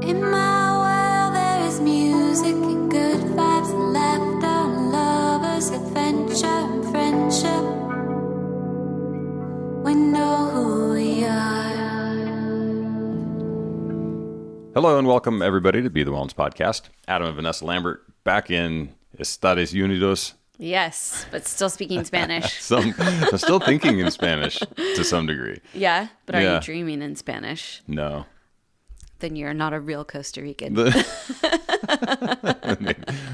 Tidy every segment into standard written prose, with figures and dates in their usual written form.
In my world there is music and good vibes and laughter and lovers, adventure and friendship. We know who we are. Hello and welcome everybody to Be the Wellness Podcast. Adam and Vanessa Lambert back in Estados Unidos. Yes, but still speaking Spanish. I'm still thinking in Spanish to some degree. Yeah, but are Yeah. you dreaming in Spanish? No. Then you're not a real Costa Rican.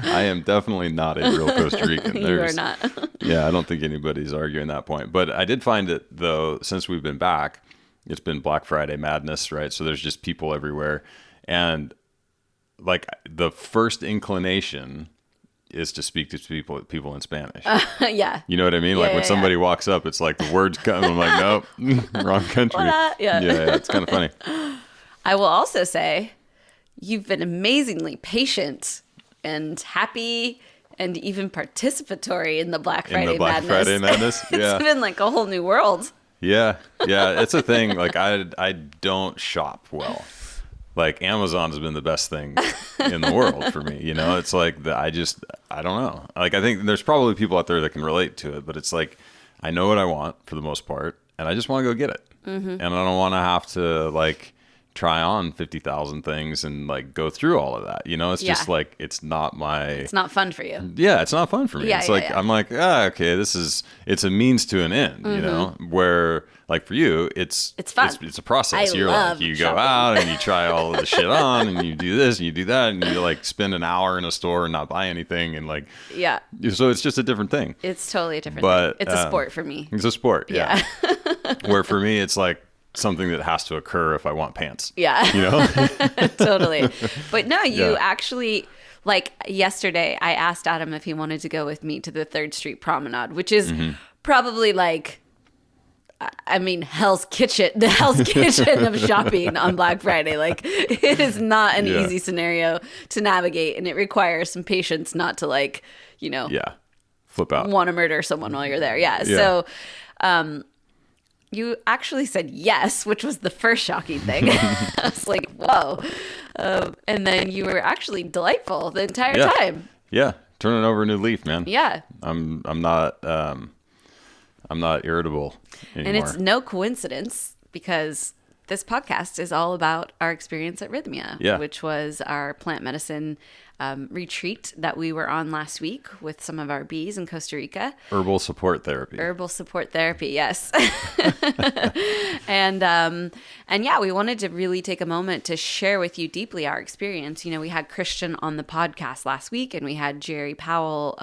I am definitely not a real Costa Rican. You are not. Yeah, I don't think anybody's arguing that point. But I did find it, though, since we've been back, it's been Black Friday madness, right? So there's just people everywhere. And like the first inclination is to speak to people in Spanish. Yeah. You know what I mean? Like when somebody walks up, it's like the words come. I'm like, nope, wrong country. Yeah. Yeah, it's kind of funny. I will also say you've been amazingly patient and happy and even participatory in the Black Friday madness. Yeah. It's been like a whole new world. Yeah. It's a thing. Like I don't shop well. Like Amazon has been the best thing in the world for me. You know, it's like I don't know. Like I think there's probably people out there that can relate to it, but it's like I know what I want for the most part, and I just want to go get it. Mm-hmm. And I don't want to have to like try on 50,000 things and like go through all of that. You know, it's just like it's not fun for you. Yeah, it's not fun for me. It's like I'm like, okay, it's a means to an end, you know, where like for you, it's fun. It's a process. I You're love like, you shopping. go out and you try all of the shit on and you do this and you do that and you like spend an hour in a store and not buy anything and like, Yeah. so it's just a different thing. It's totally a different But, thing. It's a sport for me. It's a sport. Yeah. Where for me, it's like something that has to occur if I want pants. Yeah. You know? Totally. But no, you Yeah. actually, like yesterday, I asked Adam if he wanted to go with me to the 3rd Street Promenade, which is probably like, I mean, Hell's Kitchen, the Hell's Kitchen of shopping on Black Friday. Like, it is not an easy scenario to navigate, and it requires some patience not to, like, you know, Flip out. want to murder someone while you're there. Yeah. So, you actually said yes, which was the first shocking thing. I was like, whoa. And then you were actually delightful the entire time. Yeah. Turning over a new leaf, man. Yeah. I'm not irritable anymore. And it's no coincidence because this podcast is all about our experience at Rythmia, which was our plant medicine retreat that we were on last week with some of our bees in Costa Rica. Herbal support therapy. Herbal support therapy, yes. And yeah, we wanted to really take a moment to share with you deeply our experience. You know, we had Christian on the podcast last week, and we had Jerry Powell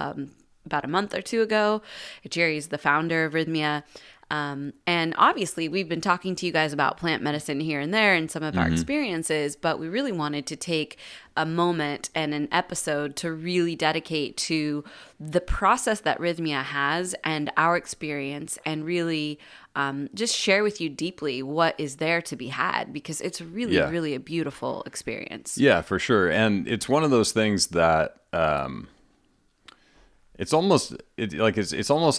about a month or two ago. Jerry's the founder of Rythmia. And obviously we've been talking to you guys about plant medicine here and there and some of our experiences, but we really wanted to take a moment and an episode to really dedicate to the process that Rythmia has and our experience, and really just share with you deeply what is there to be had, because it's really, really a beautiful experience. Yeah, for sure. And it's one of those things that, it's almost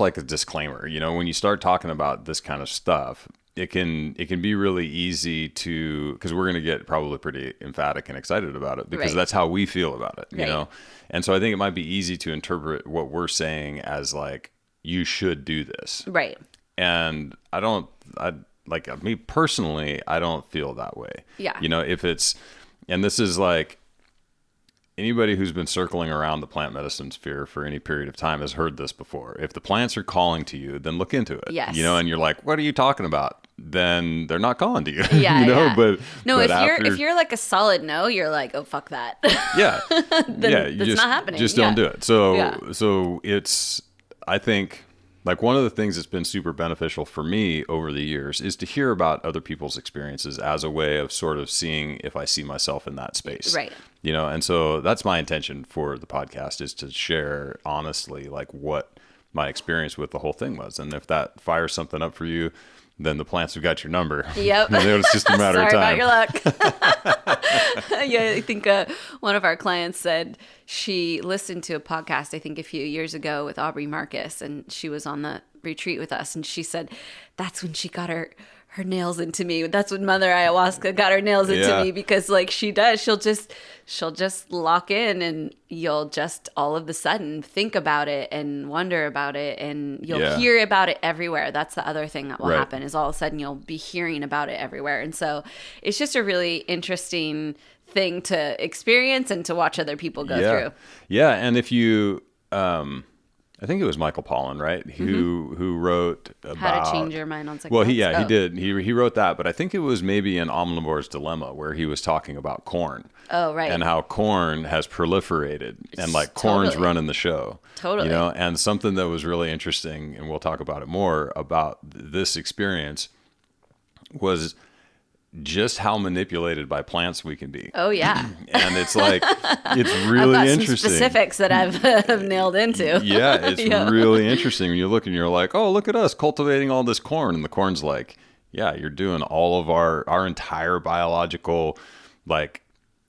like a disclaimer, you know, when you start talking about this kind of stuff, it can be really easy to, because we're going to get probably pretty emphatic and excited about it because that's how we feel about it, you know? And so I think it might be easy to interpret what we're saying as like, you should do this. Right. And like me personally, I don't feel that way. Yeah. You know, and this is like, anybody who's been circling around the plant medicine sphere for any period of time has heard this before. If the plants are calling to you, then look into it. Yes. You know, and you're like, what are you talking about? Then they're not calling to you. Yeah. You know, yeah. but no, but if you're like a solid no, you're like, oh, fuck that. Yeah. Then it's not happening. Just don't do it. So it's, I think, like one of the things that's been super beneficial for me over the years is to hear about other people's experiences as a way of sort of seeing if I see myself in that space. Right. You know, and so that's my intention for the podcast, is to share honestly, like what my experience with the whole thing was. And if that fires something up for you, then the plants have got your number. Yep. It's just a matter of time. Sorry about your luck. Yeah, I think one of our clients said she listened to a podcast, I think a few years ago, with Aubrey Marcus, and she was on the retreat with us, and she said that's when she got her her nails into me. That's when Mother Ayahuasca got her nails into me, because like she does, she'll just lock in, and you'll just all of a sudden think about it and wonder about it, and you'll hear about it everywhere. That's the other thing that will happen, is all of a sudden you'll be hearing about it everywhere. And so it's just a really interesting thing to experience and to watch other people go through. Yeah. And if you, I think it was Michael Pollan, right? Who wrote about How to Change Your Mind on Psychedelics. Well, he did. He wrote that, but I think it was maybe in Omnivore's Dilemma, where he was talking about corn. Oh, right. And how corn has proliferated, and like corn's running the show. Totally. You know, and something that was really interesting, and we'll talk about it more, about this experience was just how manipulated by plants we can be. Oh, yeah. And it's like, it's really I've got interesting. some specifics that I've nailed into. Yeah, it's really interesting when you look and you're like, oh, look at us cultivating all this corn. And the corn's like, yeah, you're doing all of our entire biological, like,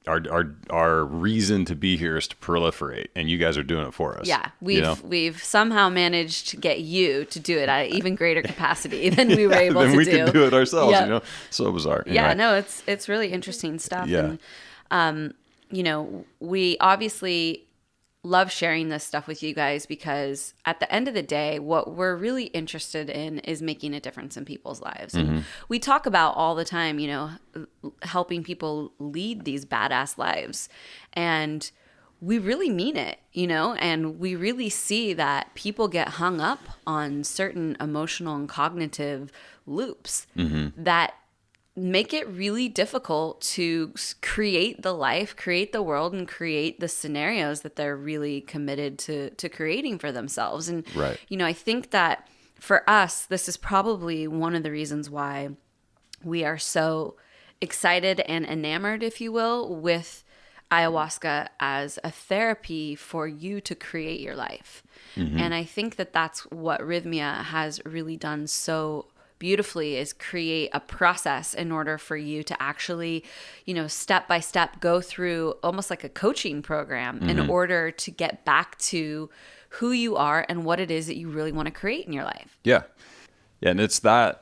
our reason to be here is to proliferate, and you guys are doing it for us. Yeah, we've somehow managed to get you to do it at an even greater capacity than we were able to do. Then we can do it ourselves, you know? So bizarre. Anyway. Yeah, no, it's really interesting stuff. Yeah. And, you know, we obviously love sharing this stuff with you guys, because at the end of the day, what we're really interested in is making a difference in people's lives. And we talk about all the time, you know, helping people lead these badass lives. And we really mean it, you know, and we really see that people get hung up on certain emotional and cognitive loops that make it really difficult to create the life, create the world, and create the scenarios that they're really committed to creating for themselves. And, you know, I think that for us, this is probably one of the reasons why we are so excited and enamored, if you will, with ayahuasca as a therapy for you to create your life. And I think that that's what Rythmia has really done so beautifully, is create a process in order for you to actually, you know, step by step go through almost like a coaching program in order to get back to who you are and what it is that you really want to create in your life. Yeah. And it's that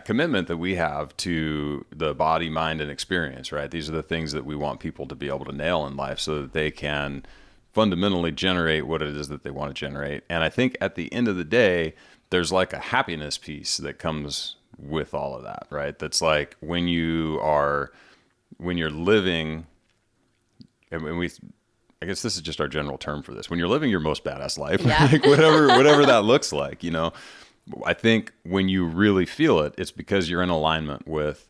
commitment that we have to the body, mind, and experience, right? These are the things that we want people to be able to nail in life so that they can fundamentally generate what it is that they want to generate. And I think at the end of the day, there's like a happiness piece that comes with all of that, right? That's like when you're living, and I guess this is just our general term for this. When you're living your most badass life, like whatever that looks like, you know, I think when you really feel it, it's because you're in alignment with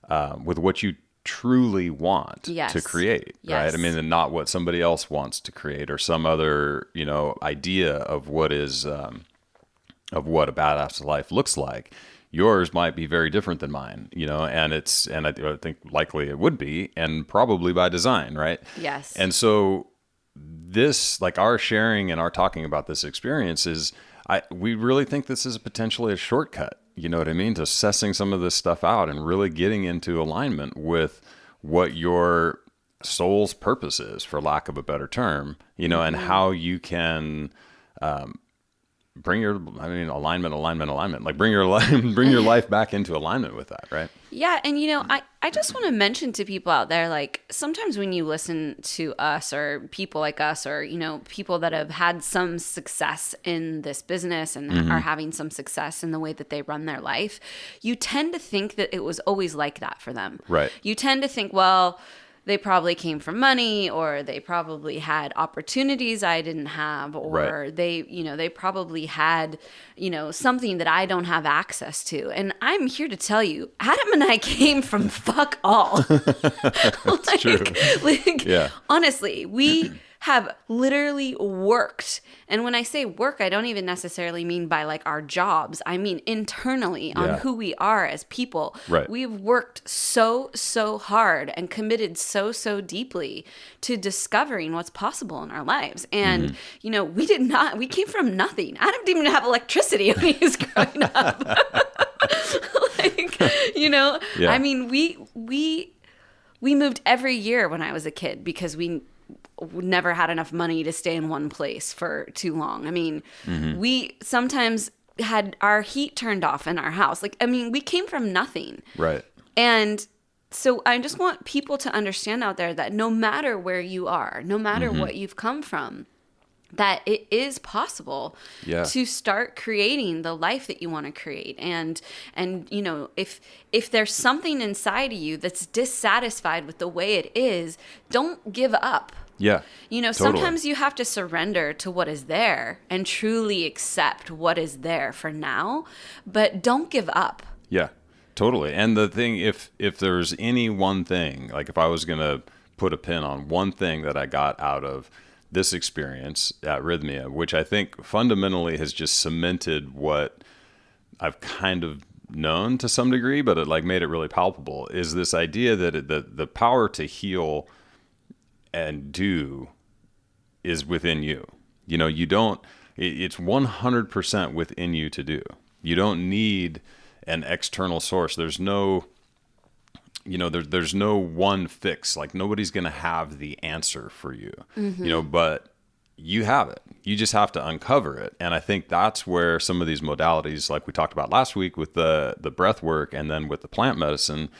what you truly want to create, right? I mean, and not what somebody else wants to create, or some other, you know, idea of what is, of what a badass life looks like. Yours might be very different than mine, you know, and I think likely it would be, and probably by design, right? Yes. And so this, like our sharing and our talking about this experience we really think this is potentially a shortcut, you know what I mean, to sussing some of this stuff out and really getting into alignment with what your soul's purpose is, for lack of a better term, you know, and how you can bring your, alignment, like bring your life back into alignment with that, right? Yeah. And, you know, I just want to mention to people out there, like, sometimes when you listen to us or people like us, or, you know, people that have had some success in this business and are having some success in the way that they run their life, you tend to think that it was always like that for them. Right. You tend to think, well, they probably came from money, or they probably had opportunities I didn't have, or they probably had, you know, something that I don't have access to. And I'm here to tell you, Adam and I came from fuck all. That's true. Honestly, we have literally worked. And when I say work, I don't even necessarily mean by like our jobs. I mean internally on who we are as people. Right. We've worked so hard and committed so deeply to discovering what's possible in our lives. And, you know, we came from nothing. Adam didn't even have electricity when he was growing up. Like, you know, I mean, we moved every year when I was a kid because we never had enough money to stay in one place for too long. I mean, we sometimes had our heat turned off in our house. Like, I mean, we came from nothing. Right. And so I just want people to understand out there that no matter where you are, no matter what you've come from, that it is possible to start creating the life that you want to create. And you know, if there's something inside of you that's dissatisfied with the way it is, don't give up. Yeah. You know, totally. sometimes you have to surrender to what is there and truly accept what is there for now, but don't give up. Yeah, totally. And the thing, if there's any one thing, like if I was going to put a pin on one thing that I got out of this experience at Rythmia, which I think fundamentally has just cemented what I've kind of known to some degree, but it like made it really palpable, is this idea that the power to heal and do is within you. You know, you don't, it's 100% within you to do. You don't need an external source. There's no, you know, there's no one fix. Like nobody's going to have the answer for you, you know, but you have it. You just have to uncover it. And I think that's where some of these modalities, like we talked about last week with the breath work and then with the plant medicine,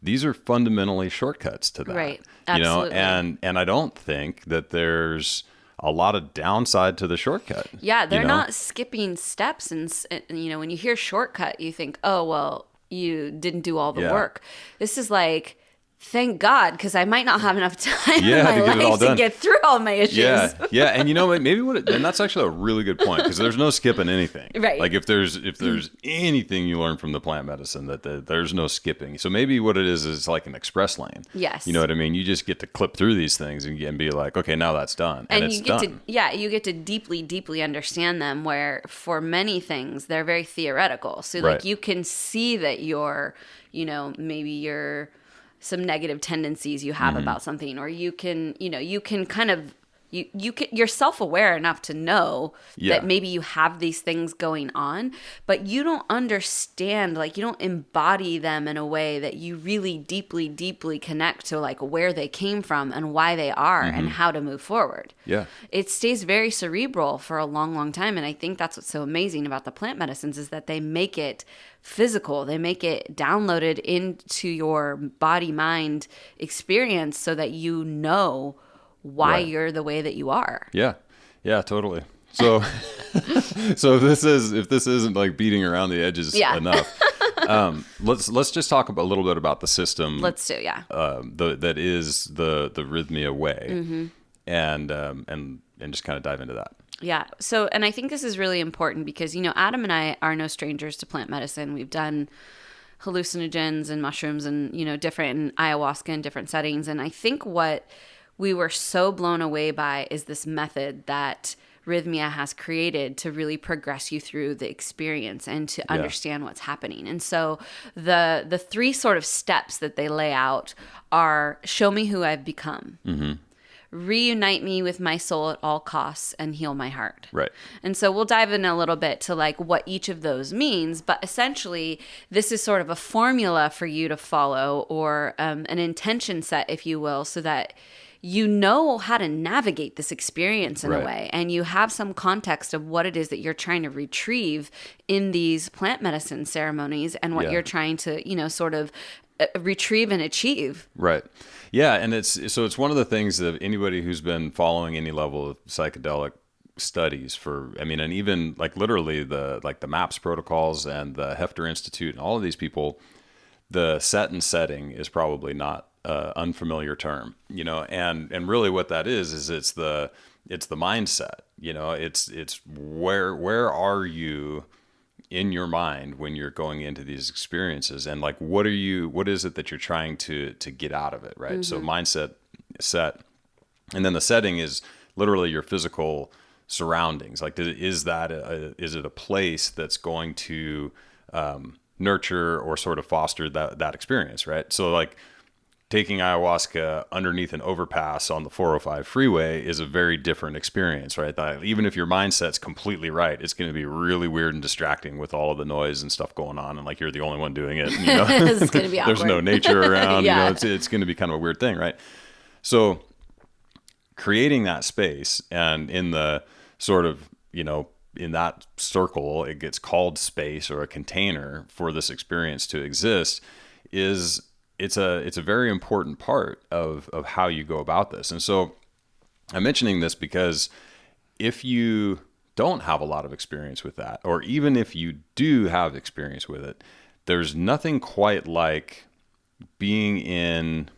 these are fundamentally shortcuts to that. Right. Absolutely. You know, and I don't think that there's a lot of downside to the shortcut. Yeah, they're you know? not skipping steps. And, you know, when you hear shortcut, you think, oh, well, you didn't do all the work. This is like, thank God, because I might not have enough time in my life to get through all my issues. Yeah. And you know, maybe and that's actually a really good point, because there's no skipping anything. Right. Like if there's anything you learn from the plant medicine, that there's no skipping. So maybe what it is like an express lane. Yes. You know what I mean? You just get to clip through these things and be like, okay, now that's done. And it's you get done. you get to deeply, deeply understand them, where for many things, they're very theoretical. So like you can see that you're, you know, maybe you're some negative tendencies you have about something, or you can, you know, you can kind of, you're self-aware enough to know that maybe you have these things going on, but you don't understand, like you don't embody them in a way that you really deeply, deeply connect to like where they came from and why they are and how to move forward. Yeah. It stays very cerebral for a long, long time. And I think that's what's so amazing about the plant medicines, is that they make it physical. They make it downloaded into your body-mind experience so that you know why you're the way that you are. Yeah, totally. So, so if this isn't like beating around the edges enough, let's just talk a little bit about the system. Let's do, that is the Rythmia way, and just kind of dive into that. Yeah. So, and I think this is really important because, you know, Adam and I are no strangers to plant medicine. We've done hallucinogens and mushrooms and, you know, different ayahuasca in different settings. And I think what we were so blown away by is this method that Rythmia has created to really progress you through the experience and to understand what's happening. And so the three sort of steps that they lay out are: show me who I've become, reunite me with my soul at all costs, and heal my heart. Right. And so we'll dive in a little bit to like what each of those means, but essentially this is sort of a formula for you to follow, or an intention set, if you will, so that you know how to navigate this experience in a way, and you have some context of what it is that you're trying to retrieve in these plant medicine ceremonies, and what you're trying to, you know, sort of retrieve and achieve. Right. Yeah. And it's one of the things that anybody who's been following any level of psychedelic studies and even like literally the MAPS protocols and the Hefter Institute and all of these people, the set and setting is probably not unfamiliar term, you know, and really what that is it's the mindset, you know, it's where are you in your mind when you're going into these experiences, and like what is it that you're trying to get out of it, right? So mindset, set, and then the setting is literally your physical surroundings. Like, is it a place that's going to nurture or sort of foster that experience, right? So like taking ayahuasca underneath an overpass on the 405 freeway is a very different experience, right? Even if your mindset's completely right, it's going to be really weird and distracting with all of the noise and stuff going on, and like you're the only one doing it. You know? It's going to be awkward. There's no nature around. You know, it's going to be kind of a weird thing, right? So creating that space, and in the sort of, you know, in that circle, it gets called space or a container for this experience to exist, it's a very important part of how you go about this. And so I'm mentioning this because if you don't have a lot of experience with that, or even if you do have experience with it, there's nothing quite like being in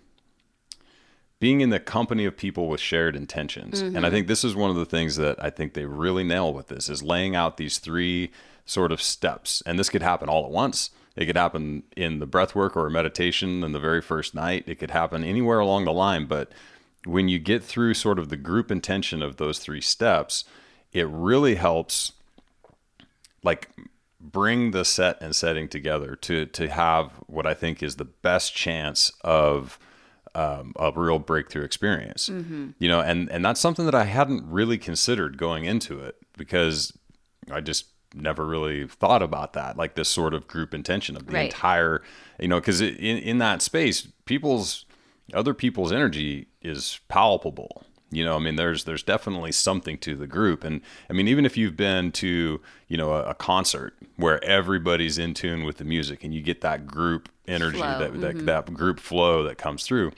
the company of people with shared intentions. And I think this is one of the things that I think they really nail with this, is laying out these 3 sort of steps. And this could happen all at once. It could happen in the breath work or meditation in the very first night. It could happen anywhere along the line. But when you get through sort of the group intention of those 3 steps, it really helps like bring the set and setting together to have what I think is the best chance of a real breakthrough experience. You know, and that's something that I hadn't really considered going into it, because I just never really thought about that, like this sort of group intention of the entire, you know, because in that space, other people's energy is palpable. You know, I mean, there's definitely something to the group. And I mean, even if you've been to, you know, a concert where everybody's in tune with the music and you get that group energy, that group flow that comes through,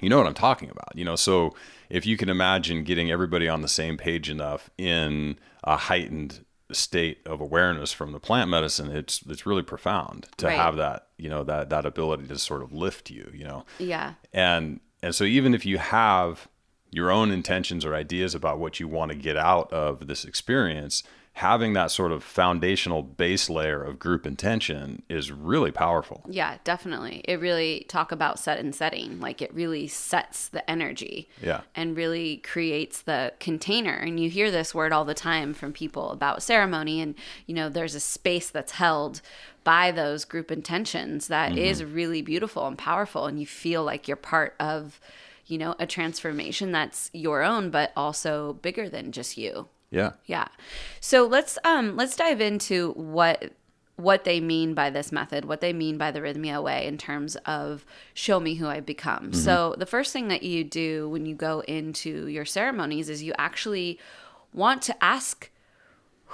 you know what I'm talking about, you know? So if you can imagine getting everybody on the same page enough in a heightened state of awareness from the plant medicine, it's really profound to have that, you know, that ability to sort of lift you, you know? Yeah. And so even if you have your own intentions or ideas about what you want to get out of this experience, having that sort of foundational base layer of group intention is really powerful. Yeah, definitely. It really talk about set and setting. Like it really sets the energy and really creates the container. And you hear this word all the time from people about ceremony. And, you know, there's a space that's held by those group intentions that is really beautiful and powerful. And you feel like you're part of, you know, a transformation that's your own, but also bigger than just you. Yeah. Yeah. So let's dive into what they mean by this method, what they mean by the Rythmia way in terms of show me who I've become. So the first thing that you do when you go into your ceremonies is you actually want to ask,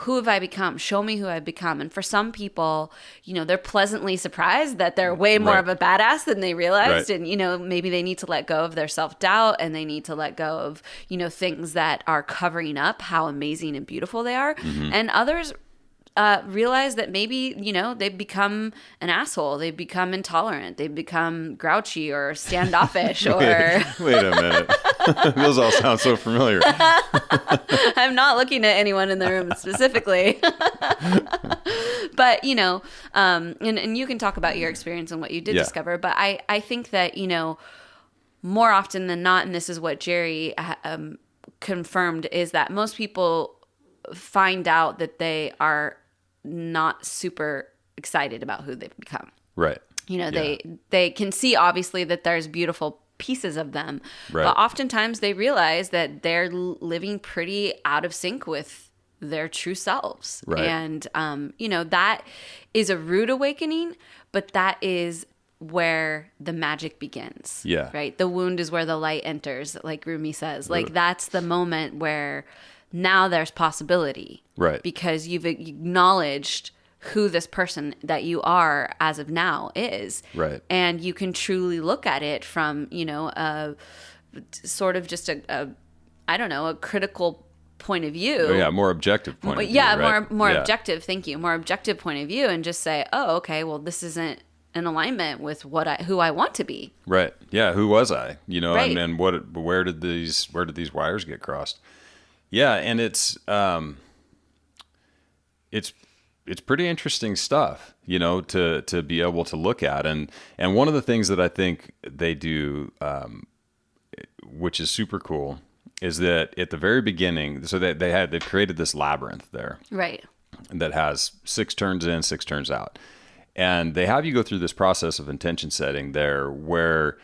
who have I become? Show me who I've become. And for some people, you know, they're pleasantly surprised that they're way more of a badass than they realized. And, you know, maybe they need to let go of their self-doubt and they need to let go of, you know, things that are covering up how amazing and beautiful they are. And others realize that maybe, you know, they've become an asshole. They've become intolerant. They've become grouchy or standoffish or... Wait a minute. Those all sound so familiar. I'm not looking at anyone in the room specifically. But, you know, and you can talk about your experience and what you did discover. But I think that, you know, more often than not, and this is what Jerry confirmed, is that most people find out that they are not super excited about who they've become. Right. You know, they can see obviously that there's beautiful pieces of them, but oftentimes they realize that they're living pretty out of sync with their true selves. And, you know, that is a rude awakening, but that is where the magic begins. Yeah. Right. The wound is where the light enters, like Rumi says. Like that's the moment where now there's possibility. Right. Because you've acknowledged who this person that you are as of now is. Right. And you can truly look at it from, you know, a sort of just a I don't know, a critical point of view. Oh, yeah, more objective point of view. Yeah, right? more objective, thank you. More objective point of view, and just say, oh, okay, well, this isn't in alignment with who I want to be. Right. Yeah, who was I? You know, and where did these wires get crossed? Yeah, and it's pretty interesting stuff, you know, to be able to look at. And one of the things that I think they do, which is super cool, is that at the very beginning, so they've created this labyrinth there. Right. That has 6 turns in, 6 turns out. And they have you go through this process of intention setting there where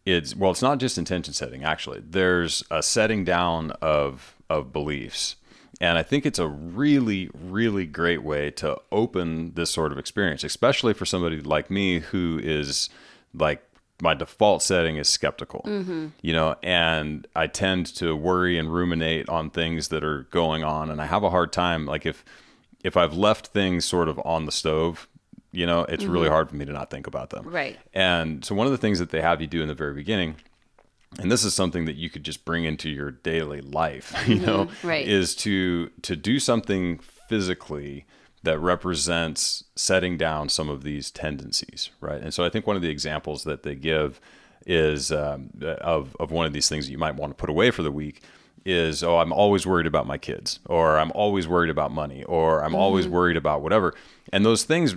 it's not just intention setting, actually. There's a setting down of beliefs. And I think it's a really, really great way to open this sort of experience, especially for somebody like me who is like my default setting is skeptical, you know, and I tend to worry and ruminate on things that are going on. And I have a hard time, like if I've left things sort of on the stove, you know, it's really hard for me to not think about them. Right. And so one of the things that they have you do in the very beginning, and this is something that you could just bring into your daily life, you know, Right. is to do something physically that represents setting down some of these tendencies, right? And so I think one of the examples that they give is of one of these things that you might want to put away for the week is, oh, I'm always worried about my kids, or I'm always worried about money, or I'm always worried about whatever. And those things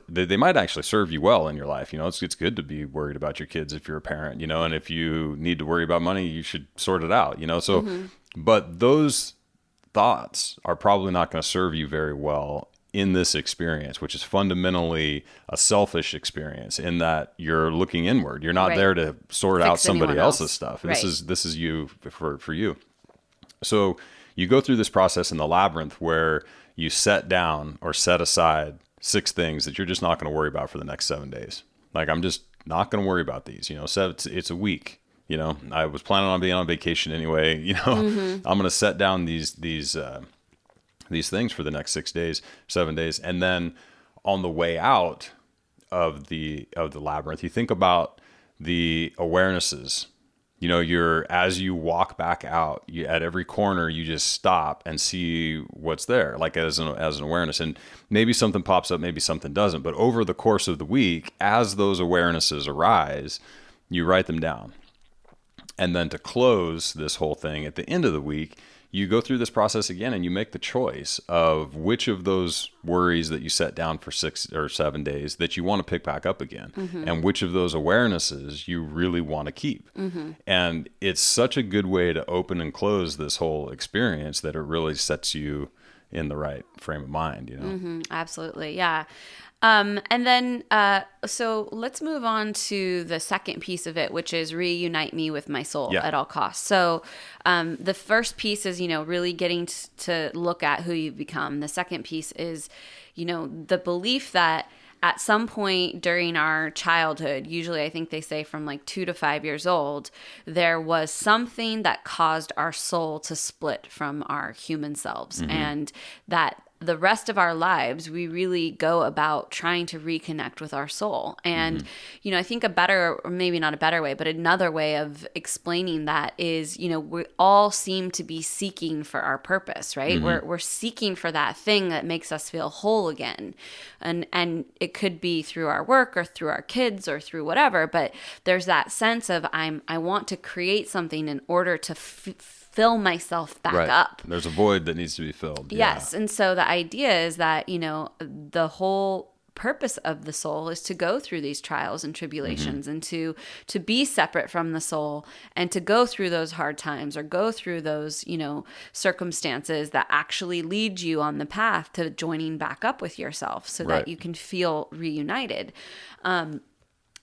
they might actually serve you well in your life. You know, it's good to be worried about your kids if you're a parent, you know, and if you need to worry about money, you should sort it out, you know? So, but those thoughts are probably not going to serve you very well in this experience, which is fundamentally a selfish experience in that you're looking inward. You're not Right. there to sort Fix out somebody anyone else's else. stuff. Right. This is you for you. So you go through this process in the labyrinth where you set down or set aside 6 things that you're just not going to worry about for the next 7 days. Like, I'm just not going to worry about these, you know. So it's a week, you know. I was planning on being on vacation anyway, you know. I'm going to set down these things for the next 6 days, 7 days. And then on the way out of the labyrinth, you think about the awarenesses. You know, as you walk back out, at every corner, you just stop and see what's there, like as an awareness. And maybe something pops up, maybe something doesn't. But over the course of the week, as those awarenesses arise, you write them down. And then to close this whole thing at the end of the week, you go through this process again and you make the choice of which of those worries that you set down for 6 or 7 days that you want to pick back up again, and which of those awarenesses you really want to keep. And it's such a good way to open and close this whole experience that it really sets you in the right frame of mind, you know? Absolutely. Yeah. And then, so let's move on to the second piece of it, which is reunite me with my soul Yeah. at all costs. So, the first piece is, you know, really getting to look at who you've become. The second piece is, you know, the belief that at some point during our childhood, usually I think they say from like 2 to 5 years old, there was something that caused our soul to split from our human selves. And that the rest of our lives, we really go about trying to reconnect with our soul. And, you know, I think a better, or maybe not a better way, but another way of explaining that is, you know, we all seem to be seeking for our purpose, right? We're seeking for that thing that makes us feel whole again. And it could be through our work or through our kids or through whatever, but there's that sense of I want to create something in order to fill myself back up. There's a void that needs to be filled. Yes. And so the idea is that, you know, the whole purpose of the soul is to go through these trials and tribulations and to be separate from the soul and to go through those hard times or go through those, you know, circumstances that actually lead you on the path to joining back up with yourself so that you can feel reunited.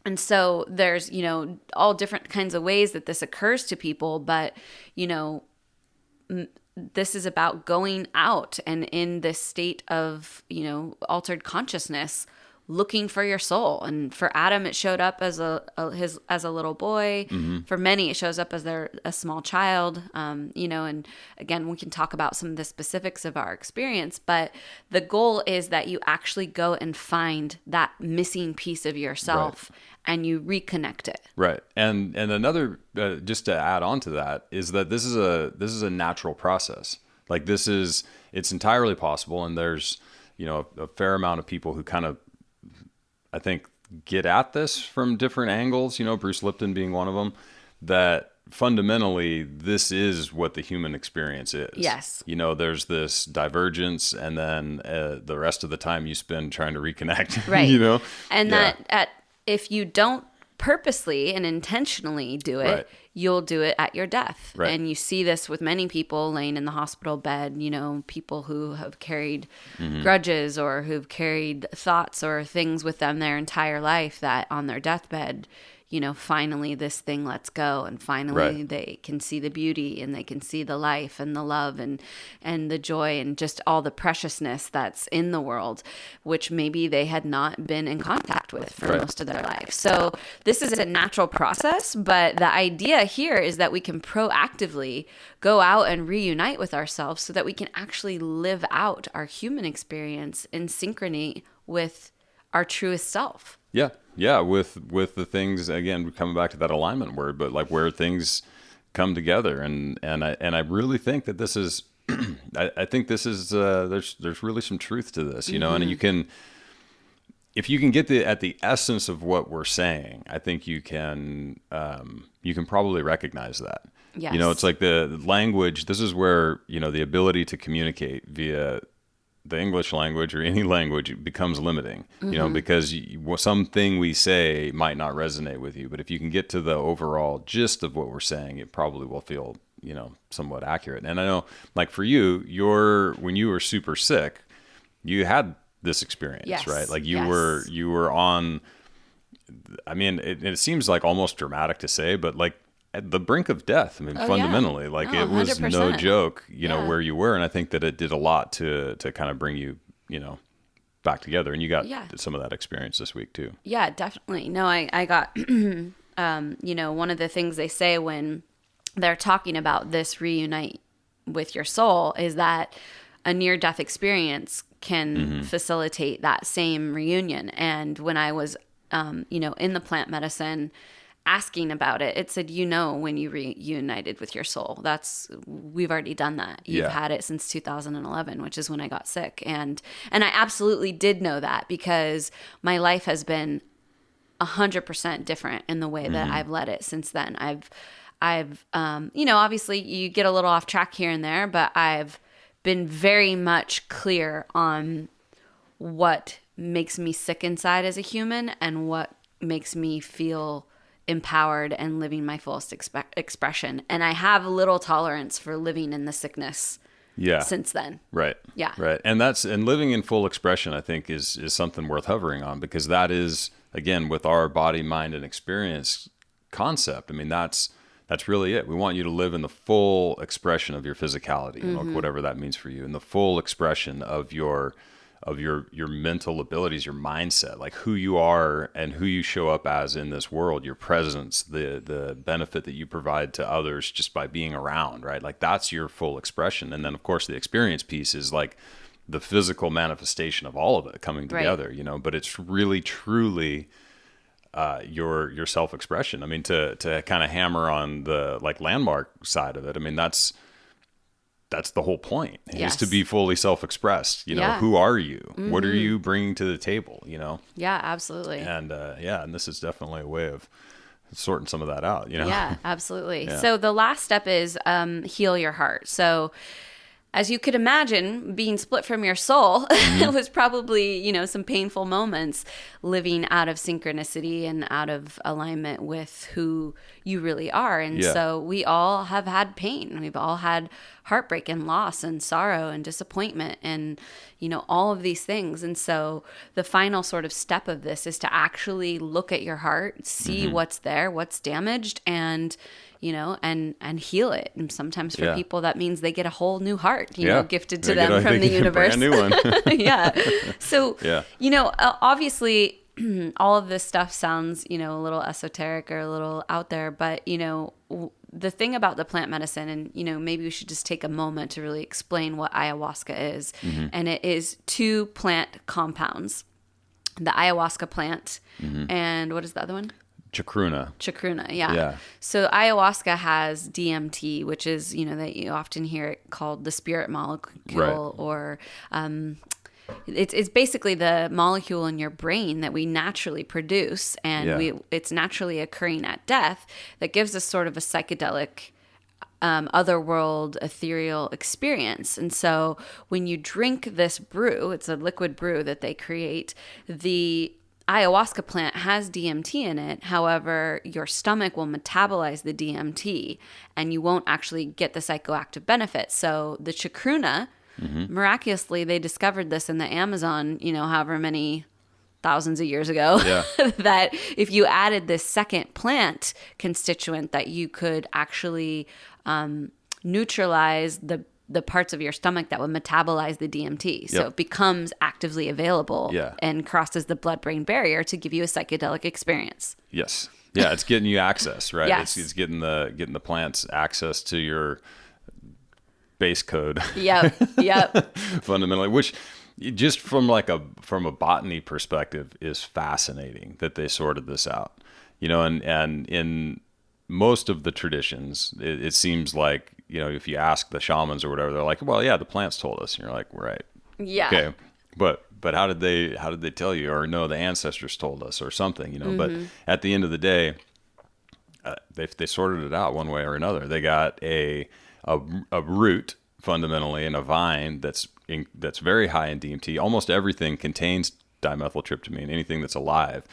And so there's, you know, all different kinds of ways that this occurs to people, but, you know, this is about going out and in this state of, you know, altered consciousness, looking for your soul. And for Adam, it showed up as a little boy. For many, it shows up as a small child. You know, and again, we can talk about some of the specifics of our experience, but the goal is that you actually go and find that missing piece of yourself and you reconnect it. Right. And another, just to add on to that, is that this is a natural process. Like it's entirely possible. And there's, you know, a fair amount of people who kind of, I think, get at this from different angles, you know, Bruce Lipton being one of them, that fundamentally this is what the human experience is. Yes. You know, there's this divergence and then the rest of the time you spend trying to reconnect, Right. you know? And if you don't purposely and intentionally do it, you'll do it at your death. Right. And you see this with many people laying in the hospital bed, you know, people who have carried grudges or who've carried thoughts or things with them their entire life that on their deathbed, finally this thing lets go, and finally they can see the beauty, and they can see the life and the love and the joy and just all the preciousness that's in the world, which maybe they had not been in contact with for most of their life. So this is a natural process, but the idea here is that we can proactively go out and reunite with ourselves so that we can actually live out our human experience in synchrony with our truest self. Yeah, with the things, again, coming back to that alignment word, but like where things come together, and I really think that this is, I think this is there's really some truth to this, and you can, if you can get at the essence of what we're saying, I think you can probably recognize that. Yes. It's like the language. This is where the ability to communicate via the English language or any language becomes limiting, because something we say might not resonate with you. But if you can get to the overall gist of what we're saying, it probably will feel, somewhat accurate. And I know, like for you, when you were super sick, you had this experience, right? Like you were on, I mean, it seems like almost dramatic to say, but like at the brink of death. I mean, fundamentally, like it was 100%. no joke, where you were. And I think that it did a lot to kind of bring you, back together. And you got some of that experience this week too. Yeah, definitely. No, I got, one of the things they say when they're talking about this reunite with your soul is that a near-death experience can facilitate that same reunion. And when I was, in the plant medicine, asking about it, it said, when you reunited with your soul, we've already done that. You've had it since 2011, which is when I got sick. And I absolutely did know that, because my life has been 100% different in the way that I've led it since then. I've obviously you get a little off track here and there, but I've been very much clear on what makes me sick inside as a human and what makes me feel empowered and living my fullest expression. And I have little tolerance for living in the sickness since then. Right. Yeah. Right. And living in full expression, I think is something worth hovering on, because that is, again, with our body, mind, and experience concept. I mean, that's really it. We want you to live in the full expression of your physicality, whatever that means for you, and the full expression of your mental abilities, your mindset, like who you are and who you show up as in this world, your presence, the benefit that you provide to others just by being around, right? Like that's your full expression. And then of course the experience piece is like the physical manifestation of all of it coming together, but it's really truly your self-expression. I mean, to kind of hammer on the like landmark side of it, I mean, that's the whole point, is to be fully self-expressed. Who are you? What are you bringing to the table? Yeah, absolutely. And and this is definitely a way of sorting some of that out. Yeah, absolutely. Yeah. So the last step is heal your heart. So as you could imagine, being split from your soul, it was probably, some painful moments living out of synchronicity and out of alignment with who you really are. And so we all have had pain. We've all had heartbreak and loss and sorrow and disappointment and, all of these things. And so the final sort of step of this is to actually look at your heart, see what's there, what's damaged, and and heal it. And sometimes for people, that means they get a whole new heart, gifted to them from the universe. A brand new one. Yeah. So, obviously all of this stuff sounds, a little esoteric or a little out there, but, the thing about the plant medicine, and, maybe we should just take a moment to really explain what ayahuasca is. And it is 2 plant compounds, the ayahuasca plant and what is the other one? Chacruna, yeah. So ayahuasca has DMT, which is, that you often hear it called the spirit molecule, or it's basically the molecule in your brain that we naturally produce, and it's naturally occurring at death, that gives us sort of a psychedelic otherworld ethereal experience. And so when you drink this brew, it's a liquid brew that they create, the ayahuasca plant has DMT in it. However, your stomach will metabolize the DMT and you won't actually get the psychoactive benefit. So the chacruna, miraculously, they discovered this in the Amazon, however many thousands of years ago, Yeah. that if you added this second plant constituent, that you could actually neutralize the parts of your stomach that would metabolize the DMT. So Yep. it becomes actively available Yeah. and crosses the blood-brain barrier to give you a psychedelic experience. Yes. Yeah, it's getting you access, right? Yes. It's getting the plants access to your base code. Yep. Fundamentally, which just from a botany perspective is fascinating that they sorted this out. And in most of the traditions, it seems like, if you ask the shamans or whatever, they're like, well, yeah, the plants told us. And you're like, right. Yeah. Okay. But how did they tell you? Or no, the ancestors told us or something, but at the end of the day, they sorted it out one way or another. They got a root fundamentally in a vine that's very high in DMT. Almost everything contains dimethyltryptamine, anything that's alive.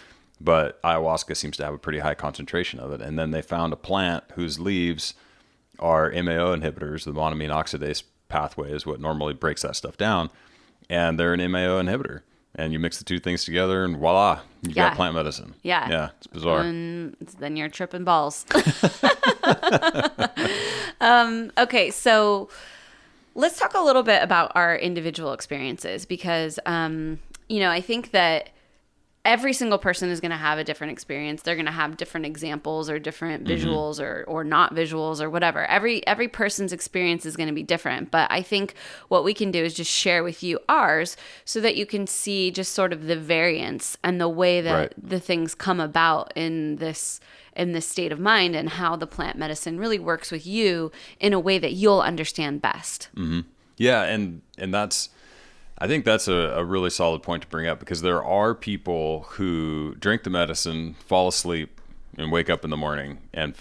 But ayahuasca seems to have a pretty high concentration of it. And then they found a plant whose leaves are MAO inhibitors. The monoamine oxidase pathway is what normally breaks that stuff down. And they're an MAO inhibitor. And you mix the two things together and voila, you got plant medicine. Yeah. Yeah, it's bizarre. And then you're tripping balls. Okay, so let's talk a little bit about our individual experiences because, I think that every single person is going to have a different experience. They're going to have different examples or different visuals or not visuals or whatever. Every person's experience is going to be different. But I think what we can do is just share with you ours so that you can see just sort of the variance and the way that the things come about in this state of mind and how the plant medicine really works with you in a way that you'll understand best. Mm-hmm. Yeah, and I think that's a really solid point to bring up because there are people who drink the medicine, fall asleep, and wake up in the morning and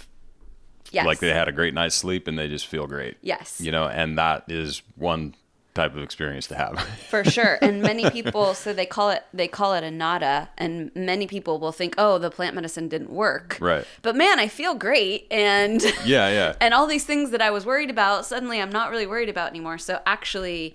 like they had a great night's sleep and they just feel great. Yes. And that is one type of experience to have. For sure. And many people, so they call it a nada, and many people will think, oh, the plant medicine didn't work. Right. But man, I feel great. And yeah. And all these things that I was worried about, suddenly I'm not really worried about anymore. So actually,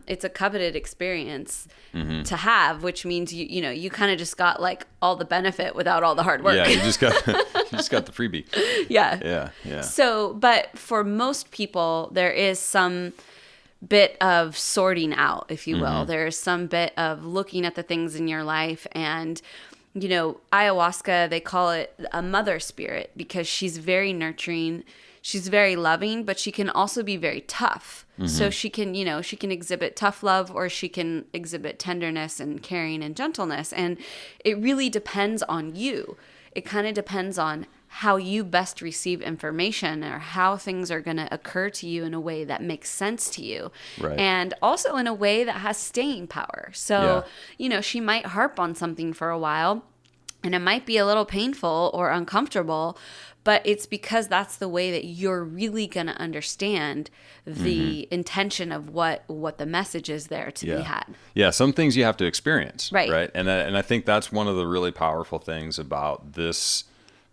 it's a coveted experience to have, which means you kind of just got like all the benefit without all the hard work. Yeah, you just got the freebie. Yeah. So, but for most people, there is some bit of sorting out, if you will. There's some bit of looking at the things in your life and ayahuasca, they call it a mother spirit because she's very nurturing. She's very loving, but she can also be very tough. So she can exhibit tough love or she can exhibit tenderness and caring and gentleness. And it really depends on you. It kind of depends on how you best receive information or how things are going to occur to you in a way that makes sense to you. Right. And also in a way that has staying power. So, she might harp on something for a while and it might be a little painful or uncomfortable, but it's because that's the way that you're really going to understand the intention of what the message is there to be had. Yeah, some things you have to experience. Right. And I think that's one of the really powerful things about this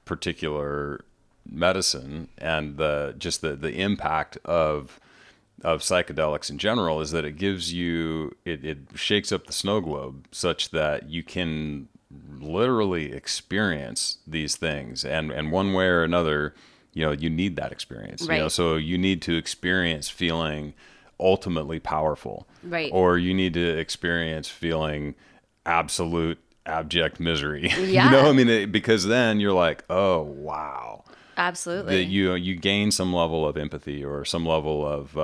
particular medicine and the impact of psychedelics in general is that it gives you, it shakes up the snow globe such that you can literally experience these things and one way or another, you need that experience, right. So you need to experience feeling ultimately powerful, right? Or you need to experience feeling absolute abject misery. Yeah. Because then you're like, oh, wow. Absolutely. That you gain some level of empathy or some level of,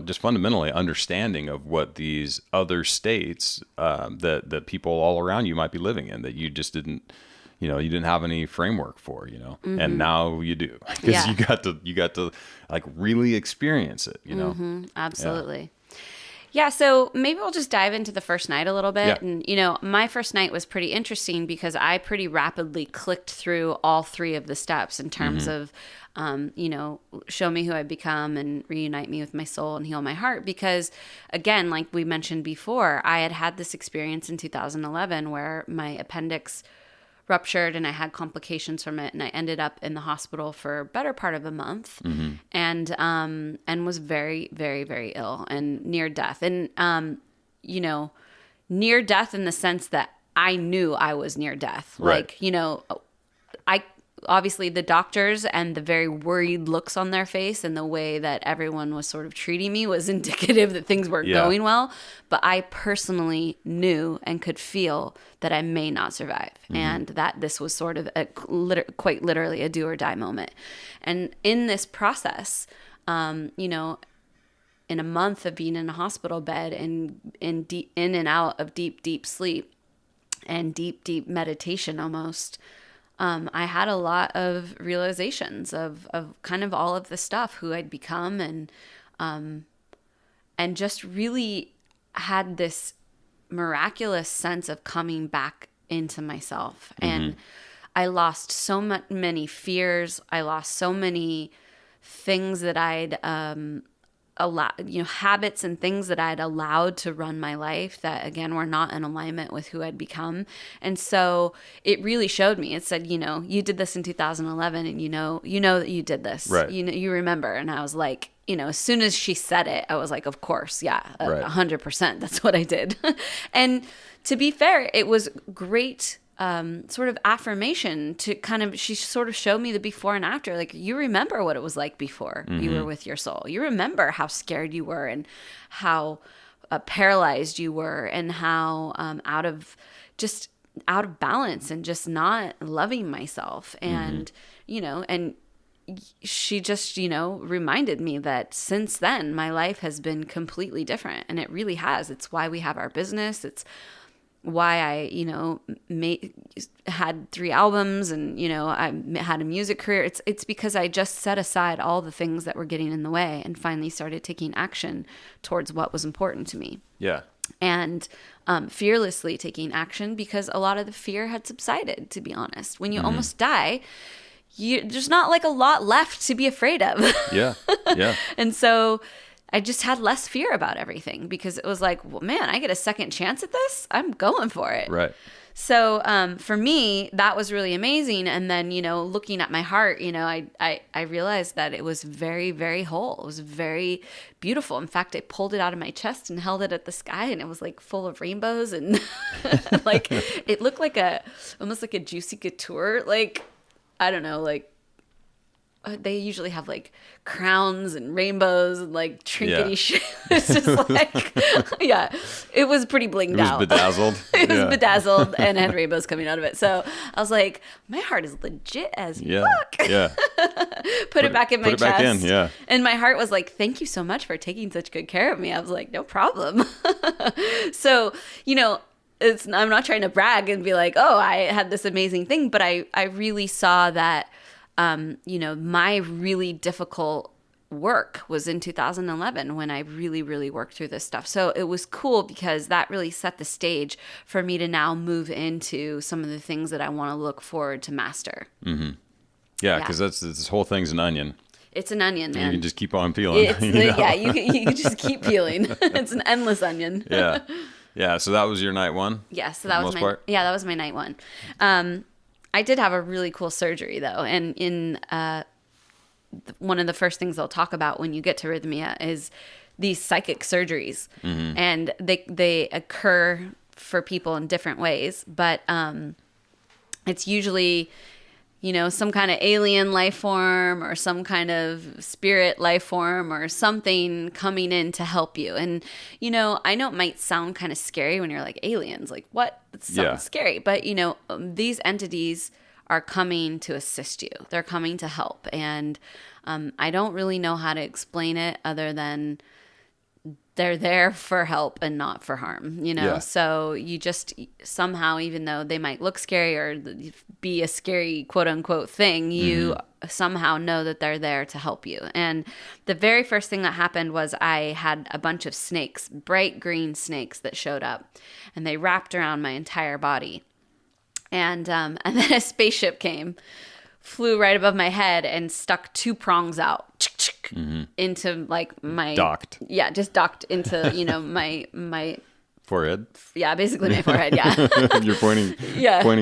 just fundamentally understanding of what these other states that people all around you might be living in that you just didn't, you didn't have any framework for, and now you do because you got to like really experience it, Absolutely. Yeah, so maybe we'll just dive into the first night a little bit. Yeah. And, my first night was pretty interesting because I pretty rapidly clicked through all three of the steps in terms of, show me who I've become and reunite me with my soul and heal my heart. Because, again, like we mentioned before, I had this experience in 2011 where my appendix ruptured and I had complications from it, and I ended up in the hospital for a better part of a month, and was very, very, very ill and near death. And near death in the sense that I knew I was near death. Right. Like, you know, I obviously the doctors and the very worried looks on their face and the way that everyone was sort of treating me was indicative that things weren't going well. But I personally knew and could feel that I may not survive, and that this was sort of quite literally a do or die moment. And in this process, you know, in a month of being in a hospital bed and in and out of deep sleep and deep meditation almost, I had a lot of realizations of kind of all of the stuff, who I'd become, and just really had this miraculous sense of coming back into myself. And I lost so many fears. I lost so many things that I'd habits and things that I'd allowed to run my life that, again, were not in alignment with who I'd become. And so it really showed me. It said, you know, you did this in 2011, and you know that you did this. Right. You know, you remember. And I was like, you know, as soon as she said it, I was like, of course, yeah, 100%. That's what I did. And to be fair, it was great. Sort of affirmation to kind of, she sort of showed me the before and after. Like, you remember what it was like before you were with your soul. You remember how scared you were and how paralyzed you were, and how out of balance and just not loving myself. And, you know, and she just, you know, reminded me that since then, my life has been completely different. And it really has. It's why we have our business. It's why I, you know, had 3 albums, and, you know, I had a music career. It's because I just set aside all the things that were getting in the way and finally started taking action towards what was important to me. Yeah. And fearlessly taking action, because a lot of the fear had subsided, to be honest. When you almost die, there's not like a lot left to be afraid of. Yeah. Yeah. And so I just had less fear about everything, because it was like, well, man, I get a second chance at this. I'm going for it. Right. So for me, that was really amazing. And then, you know, looking at my heart, you know, I realized that it was very, very whole. It was very beautiful. In fact, I pulled it out of my chest and held it at the sky, and it was like full of rainbows, and like it looked like almost like a Juicy Couture. Like, I don't know, like, they usually have like crowns and rainbows and like trinkety shit. It's just like, yeah, it was pretty blinged out. It was bedazzled. It was bedazzled and had rainbows coming out of it. So I was like, my heart is legit as fuck. Yeah. Put it back in my chest. Put it back in, yeah. And my heart was like, thank you so much for taking such good care of me. I was like, no problem. So, you know, I'm not trying to brag and be like, oh, I had this amazing thing, but I really saw that, you know, my really difficult work was in 2011 when I really, really worked through this stuff. So it was cool, because that really set the stage for me to now move into some of the things that I want to look forward to master. Mm-hmm. Yeah, because this whole thing's an onion. It's an onion, man. You can just keep on peeling. Yeah, you can just keep peeling. It's an endless onion. Yeah. Yeah, so that was your night one? Yeah, so that was that was my night one. I did have a really cool surgery, though, and in one of the first things they'll talk about when you get to Rythmia is these psychic surgeries, and they occur for people in different ways, but it's usually, you know, some kind of alien life form or some kind of spirit life form or something coming in to help you. And, you know it might sound kind of scary when you're like, aliens, like what? It sounds scary. But, you know, these entities are coming to assist you. They're coming to help. And I don't really know how to explain it other than they're there for help and not for harm, you know? Yeah. So you just somehow, even though they might look scary or be a scary quote unquote thing, you somehow know that they're there to help you. And the very first thing that happened was I had a bunch of snakes, bright green snakes that showed up, and they wrapped around my entire body. And then a spaceship came, flew right above my head and stuck 2 prongs out into like my docked. Yeah, just docked into, you know, my forehead. Yeah, basically my forehead. Yeah. You're pointing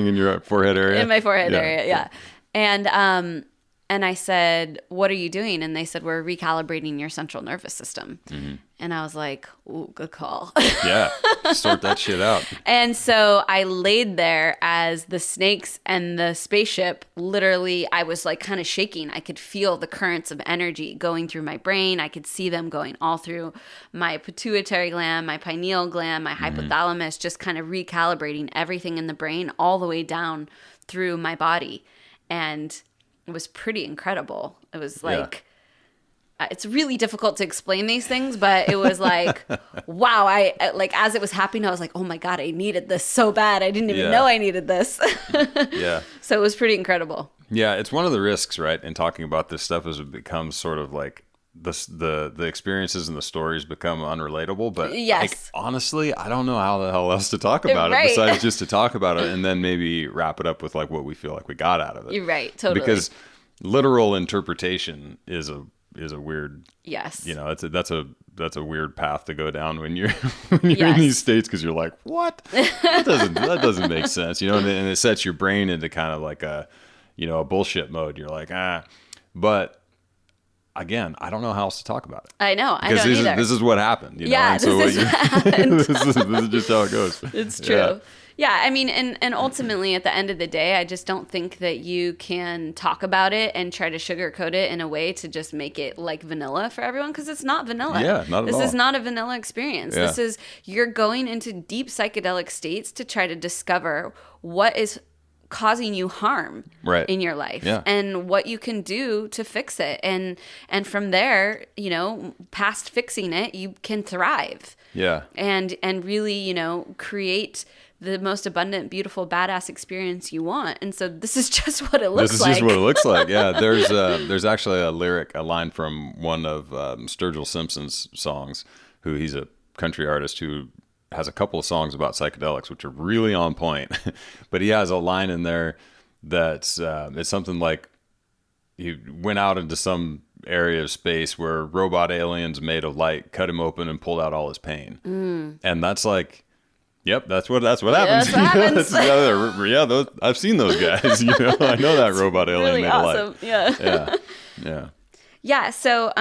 in your forehead area. In my forehead area. Yeah. And And I said, what are you doing? And they said, we're recalibrating your central nervous system. And I was like, ooh, good call. Yeah. Sort that shit out. And so I laid there as the snakes and the spaceship, literally, I was like kind of shaking. I could feel the currents of energy going through my brain. I could see them going all through my pituitary gland, my pineal gland, my hypothalamus, just kind of recalibrating everything in the brain all the way down through my body. And it was pretty incredible. It was like, it's really difficult to explain these things, but it was like, wow. I like, as it was happening, I was like, oh my God, I needed this so bad. I didn't even know I needed this. Yeah. So it was pretty incredible. Yeah. It's one of the risks, right? In talking about this stuff is it becomes sort of like the experiences and the stories become unrelatable. But like, honestly, I don't know how the hell else to talk about it besides just to talk about it and then maybe wrap it up with like what we feel like we got out of it. You're right. Totally. Because literal interpretation is a weird, you know, that's a weird path to go down when you're in these states, because you're like, what? That doesn't make sense, you know, and it sets your brain into kind of like a bullshit mode. You're like, but again, I don't know how else to talk about it. I know. I don't either. This is what happened. You know? Yeah, this is what happened. this is just how it goes. It's true. Yeah, I mean, and ultimately, at the end of the day, I just don't think that you can talk about it and try to sugarcoat it in a way to just make it like vanilla for everyone, because it's not vanilla. Yeah, not at all. This is not a vanilla experience. Yeah. This is, you're going into deep psychedelic states to try to discover what is causing you harm in your life and what you can do to fix it. And from there, you know, past fixing it, you can thrive. Yeah. And really, you know, create the most abundant, beautiful, badass experience you want. And so this is just what it looks like. This is just what it looks like. Yeah. There's actually a line from one of Sturgill Simpson's songs, who he's a country artist who has a couple of songs about psychedelics, which are really on point. But he has a line in there that's it's something like, he went out into some area of space where robot aliens made of light cut him open and pulled out all his pain. And that's like, yep, that's what happens. That's what happens. I've seen those guys. You know, I know that robot alien really made awesome. of light. Yeah. Yeah. So,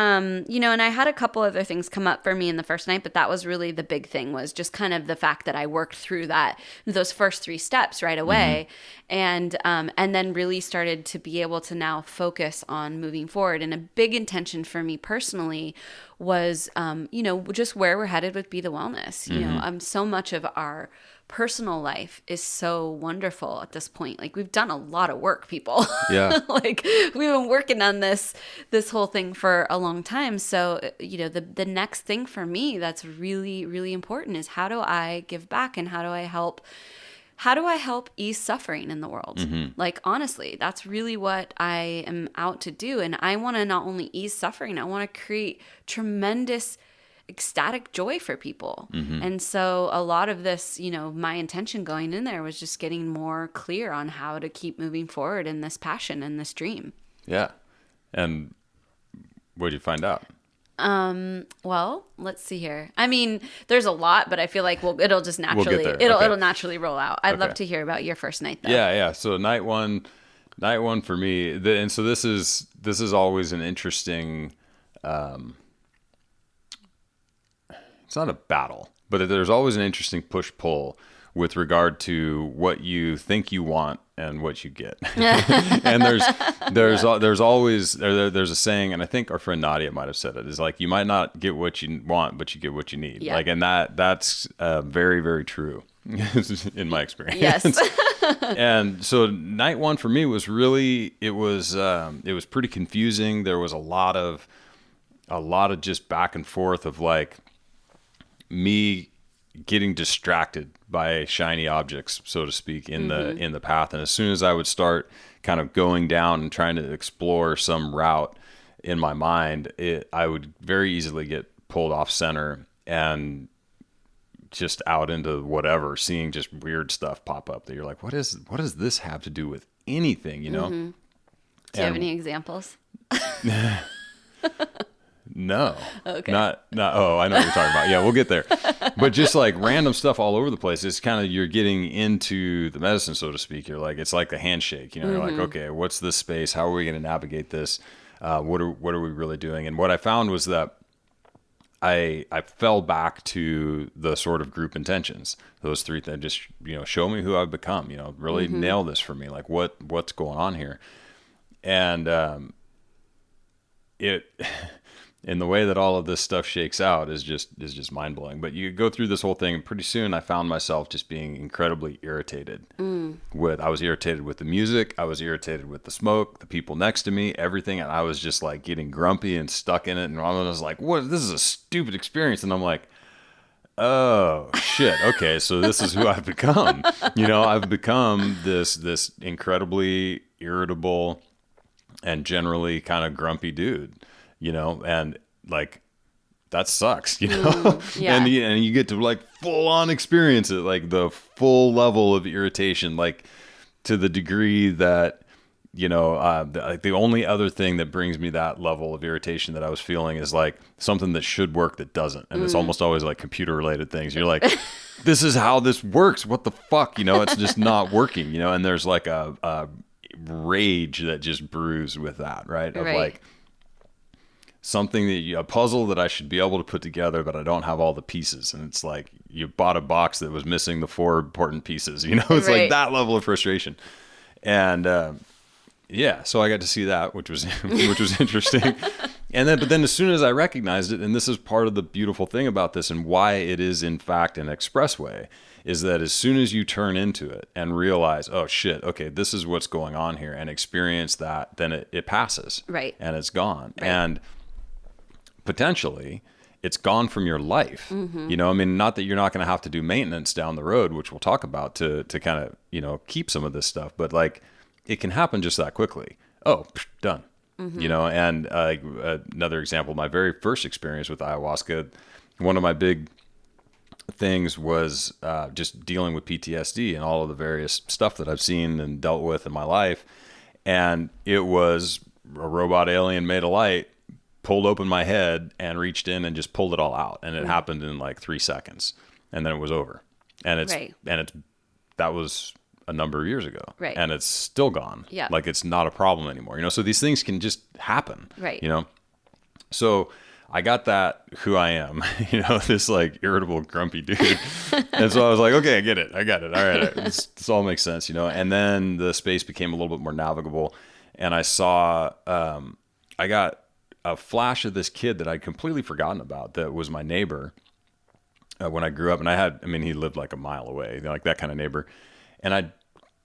you know, and I had a couple other things come up for me in the first night, but that was really the big thing, was just kind of the fact that I worked through those first 3 steps right away. And then really started to be able to now focus on moving forward. And a big intention for me personally was, you know, just where we're headed with Be the Wellness. You know, so much of our personal life is so wonderful at this point. Like, we've done a lot of work, people. Yeah. Like, we've been working on this whole thing for a long time. So, you know, the next thing for me that's really, really important is, how do I give back, and how do I help ease suffering in the world? Like, honestly, that's really what I am out to do. And I want to not only ease suffering, I want to create tremendous ecstatic joy for people. And so a lot of this, you know, my intention going in there was just getting more clear on how to keep moving forward in this passion and this dream. Yeah. And what did you find out? Well, let's see here. I mean, there's a lot, but I feel like it'll just naturally, it'll naturally roll out. I'd love to hear about your first night though. Yeah. So night one for me, and so this is always an interesting, it's not a battle, but there's always an interesting push-pull with regard to what you think you want and what you get. And there's always a saying, and I think our friend Nadia might have said it, is like, you might not get what you want, but you get what you need. Yeah. Like, and that's very, very true in my experience. Yes. And so night one for me was really, it was pretty confusing. There was a lot of just back and forth of like, me getting distracted by shiny objects, so to speak, in the path. And as soon as I would start kind of going down and trying to explore some route in my mind, I would very easily get pulled off center and just out into whatever, seeing just weird stuff pop up that you're like, what does this have to do with anything, you know? Do you have any examples? No. Okay. Not. Oh, I know what you're talking about. Yeah, we'll get there. But just like random stuff all over the place. It's kind of, you're getting into the medicine, so to speak. You're like, it's like the handshake. You know, you're like, okay, what's this space? How are we going to navigate this? What are we really doing? And what I found was that I fell back to the sort of group intentions. Those three things, just, show me who I've become, really nail this for me. Like what's going on here? And it in the way that all of this stuff shakes out is just mind blowing. But you go through this whole thing, and pretty soon I found myself just being incredibly irritated I was irritated with the music. I was irritated with the smoke, the people next to me, everything. And I was just like getting grumpy and stuck in it. And I was like, what? This is a stupid experience. And I'm like, oh shit. Okay. So this is who I've become. I've become this incredibly irritable and generally kind of grumpy dude, and like, that sucks, Yeah. and you get to like full on experience it, like the full level of irritation, like to the degree that, like the only other thing that brings me that level of irritation that I was feeling is like something that should work that doesn't. And it's almost always like computer related things. You're like, this is how this works. What the fuck? It's just not working, and there's like a rage that just brews with that, right? Of like something a puzzle that I should be able to put together, but I don't have all the pieces. And it's like, you bought a box that was missing the 4 important pieces, it's like that level of frustration. And, so I got to see that, which was interesting. But then as soon as I recognized it, and this is part of the beautiful thing about this and why it is in fact an expressway, is that as soon as you turn into it and realize, oh shit, okay, this is what's going on here, and experience that, then it passes. Right. And it's gone. Right. And potentially it's gone from your life. Not that you're not going to have to do maintenance down the road, which we'll talk about to kind of, keep some of this stuff, but like it can happen just that quickly. Oh, done. And another example, my very first experience with ayahuasca, one of my big things was just dealing with PTSD and all of the various stuff that I've seen and dealt with in my life. And it was a robot alien made of light, pulled open my head and reached in and just pulled it all out. And it happened in like 3 seconds, and then it was over. And that was a number of years ago. Right. And it's still gone. Yeah. Like it's not a problem anymore. So these things can just happen. Right. So I got that who I am, this like irritable, grumpy dude. And so I was like, okay, I get it. I got it. All right. This all makes sense, And then the space became a little bit more navigable. And I saw, I got a flash of this kid that I'd completely forgotten about that was my neighbor when I grew up. And he lived like a mile away, like that kind of neighbor. And I'd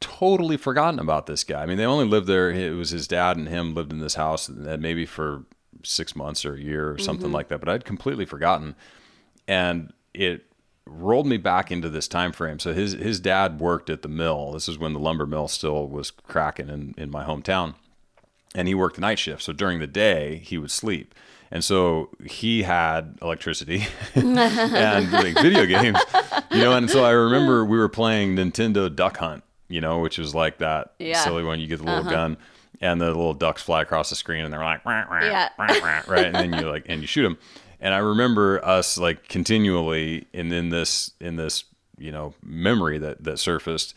totally forgotten about this guy. They only lived there. It was his dad and him lived in this house maybe for 6 months or a year or something like that. But I'd completely forgotten. And it rolled me back into this time frame. So his dad worked at the mill. This is when the lumber mill still was cracking in my hometown. And he worked the night shift. So during the day, he would sleep. And so he had electricity and like video games, and so I remember we were playing Nintendo Duck Hunt, which was like that silly one. You get the little gun and the little ducks fly across the screen and they're like, wah, wah, wah, wah, right. And then you shoot them. And I remember us like continually in this, memory that surfaced,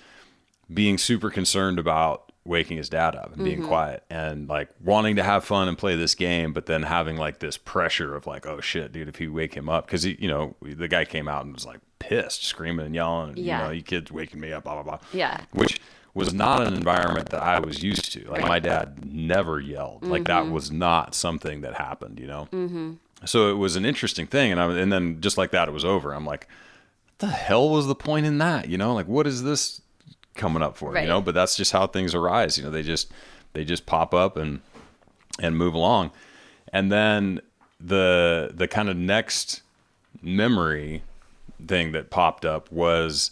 being super concerned about waking his dad up and being quiet and like wanting to have fun and play this game, but then having like this pressure of like, oh shit, dude, if you wake him up, because the guy came out and was like pissed, screaming and yelling, and, you kids waking me up, blah blah blah. Yeah. Which was not an environment that I was used to. Like my dad never yelled. Like that was not something that happened, So it was an interesting thing, and then just like that, it was over. I'm like, what the hell was the point in that? Like, what is this coming up for? But that's just how things arise. They just pop up and move along. And then the kind of next memory thing that popped up was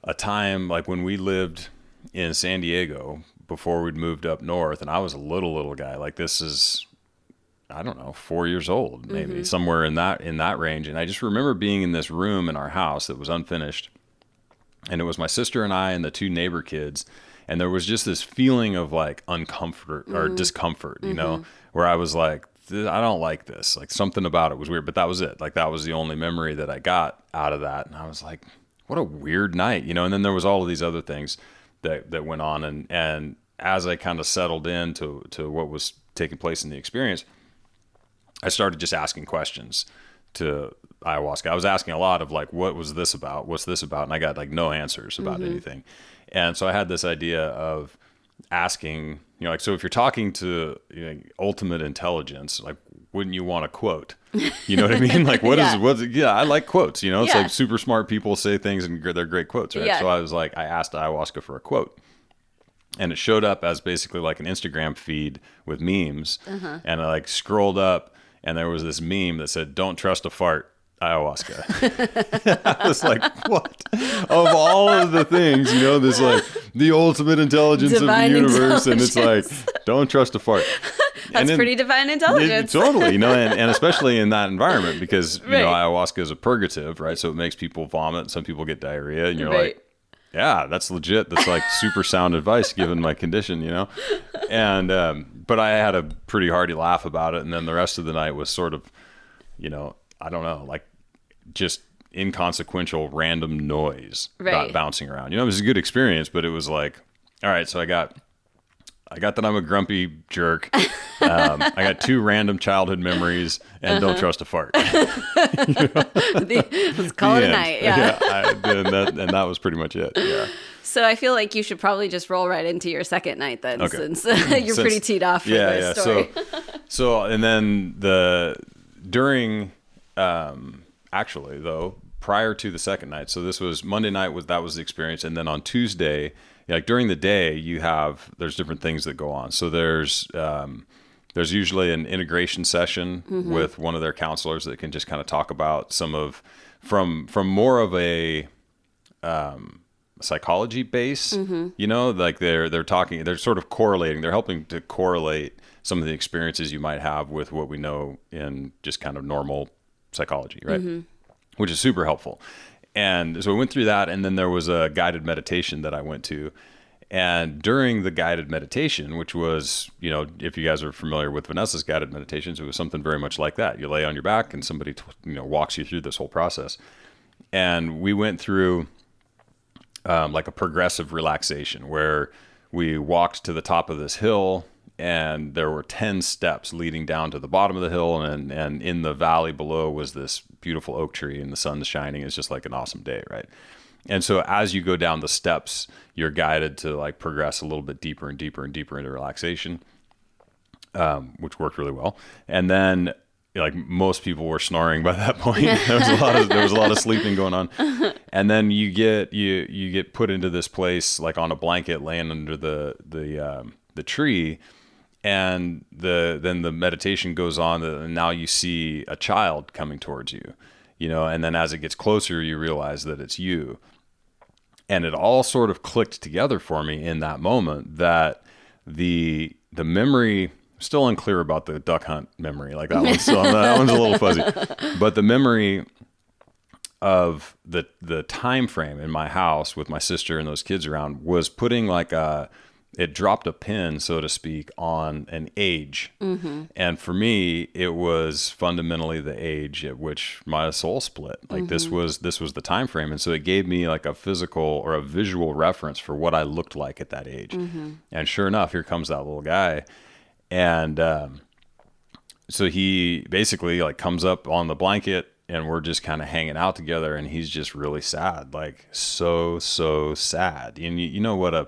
a time like when we lived in San Diego before we'd moved up north, and I was a little guy. Like this is, I don't know, 4 years old, maybe somewhere in that range. And I just remember being in this room in our house that was unfinished. And it was my sister and I and the 2 neighbor kids. And there was just this feeling of like uncomfort or discomfort, where I was like, I don't like this. Like something about it was weird, but that was it. Like that was the only memory that I got out of that. And I was like, what a weird night, you know? And then there was all of these other things that went on. And as I kind of settled into what was taking place in the experience, I started just asking questions to ayahuasca. I was asking a lot of like, what was this about? What's this about? And I got like no answers about anything. And so I had this idea of asking, you know, like, so if you're talking to, you know, ultimate intelligence, like, wouldn't you want a quote? You know what I mean? Like, I like quotes, you know, it's like super smart people say things and they're great quotes, right? So I was like, I asked ayahuasca for a quote, and it showed up as basically like an Instagram feed with memes. And I like scrolled up and there was this meme that said, "Don't trust a fart, ayahuasca." I was like, what? Of all of the things, you know, this like the ultimate intelligence Divine of the universe, intelligence. and it's like, don't trust a fart. That's pretty divine intelligence. Totally, you know, and especially in that environment, because you know, Right. ayahuasca is a purgative, right? So it makes people vomit. Some people get diarrhea, and you're Right. like, yeah, that's legit. That's like super sound advice given my condition, you know? And, but I had a pretty hearty laugh about it. And then the rest of the night was sort of, you know, I don't know, like just inconsequential random noise bouncing around. You know, it was a good experience, but it was like, all right, so I got that I'm a grumpy jerk. I got 2 random childhood memories, and don't trust a fart. Let's call it a night. Yeah. And that was pretty much it. Yeah. So I feel like you should probably just roll right into your second night then, Okay. since you're pretty teed off for this story. So and then actually though, prior to the second night, so this was Monday night, that was the experience, and then on Tuesday, like during the day, there's different things that go on. So there's usually an integration session with one of their counselors that can just kind of talk about from more of a psychology base, you know, like they're sort of correlating, they're helping to correlate some of the experiences you might have with what we know in just kind of normal psychology, right? Which is super helpful. And so we went through that, and then there was a guided meditation that I went to. And during the guided meditation, which was, you know, if you guys are familiar with Vanessa's guided meditations, it was something very much like that. You lay on your back and somebody, walks you through this whole process. And we went through like a progressive relaxation where we walked to the top of this hill, and there were 10 steps leading down to the bottom of the hill. And in the valley below was this beautiful oak tree, and the sun's shining. It's just like an awesome day, right? And so as you go down the steps, you're guided to like progress a little bit deeper and deeper and deeper into relaxation, which worked really well. And then, like, most people were snoring by that point. There was a lot of sleeping going on. And then you get put into this place, like on a blanket, laying under the tree. And then the meditation goes on, and now you see a child coming towards you, you know, and then as it gets closer, you realize that it's you. And it all sort of clicked together for me in that moment that the memory, still unclear about the duck hunt memory, like that one's a little fuzzy, but the memory of the time frame in my house with my sister and those kids around was putting like it dropped a pin, so to speak, on an age. And for me, it was fundamentally the age at which my soul split. Like this was the time frame. And so it gave me like a physical or a visual reference for what I looked like at that age. And sure enough, here comes that little guy. And so he basically like comes up on the blanket, and we're just kind of hanging out together, and he's just really sad, like so sad. And you know what a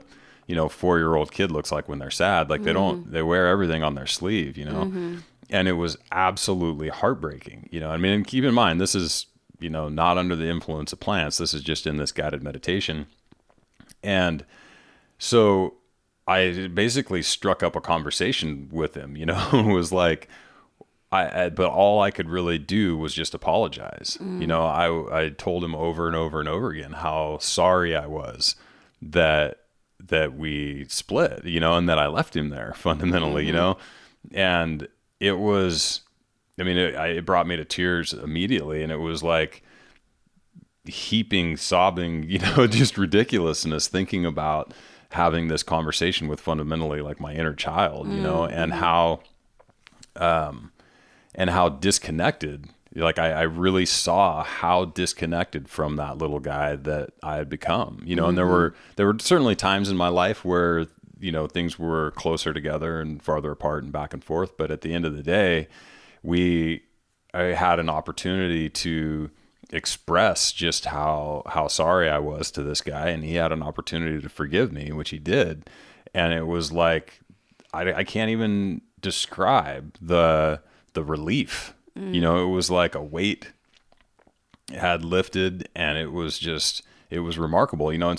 4-year-old kid looks like when they're sad. Like they wear everything on their sleeve, you know? And it was absolutely heartbreaking, you know? I mean, and keep in mind, this is, you know, not under the influence of plants. This is just in this guided meditation. And so I basically struck up a conversation with him, you know, and was like, but all I could really do was just apologize. You know, I told him over and over and over again how sorry I was that we split, you know, and that I left him there fundamentally, you know, and it was, I mean, it brought me to tears immediately, and it was like heaping, sobbing, you know, just ridiculousness, thinking about having this conversation with fundamentally like my inner child, you know, and how, and how disconnected, like I really saw how disconnected from that little guy that I had become, you know, and there were certainly times in my life where, you know, things were closer together and farther apart and back and forth. But at the end of the day, I had an opportunity to express just how sorry I was to this guy, and he had an opportunity to forgive me, which he did. And it was like, I can't even describe the relief. You know, it was like a weight had lifted, and it was remarkable, you know.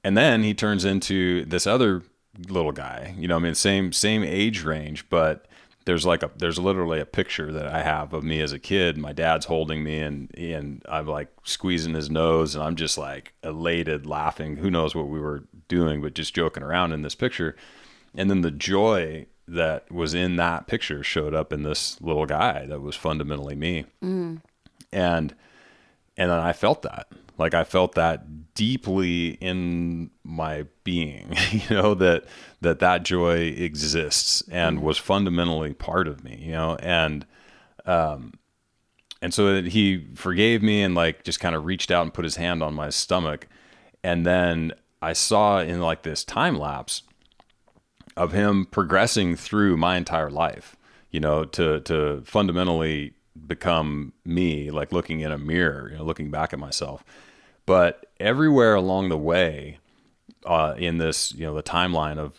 And then he turns into this other little guy, you know, I mean, same age range, but there's literally a picture that I have of me as a kid. My dad's holding me, and I'm like squeezing his nose, and I'm just like elated, laughing. Who knows what we were doing, but just joking around in this picture. And then the joy that was in that picture showed up in this little guy that was fundamentally me. And then I felt that. Like I felt that deeply in my being, you know, that joy exists and was fundamentally part of me, you know, and so that he forgave me and like just kind of reached out and put his hand on my stomach. And then I saw in like this time lapse of him progressing through my entire life, you know, to fundamentally become me, like looking in a mirror, you know, looking back at myself. But everywhere along the way, in this, you know, the timeline of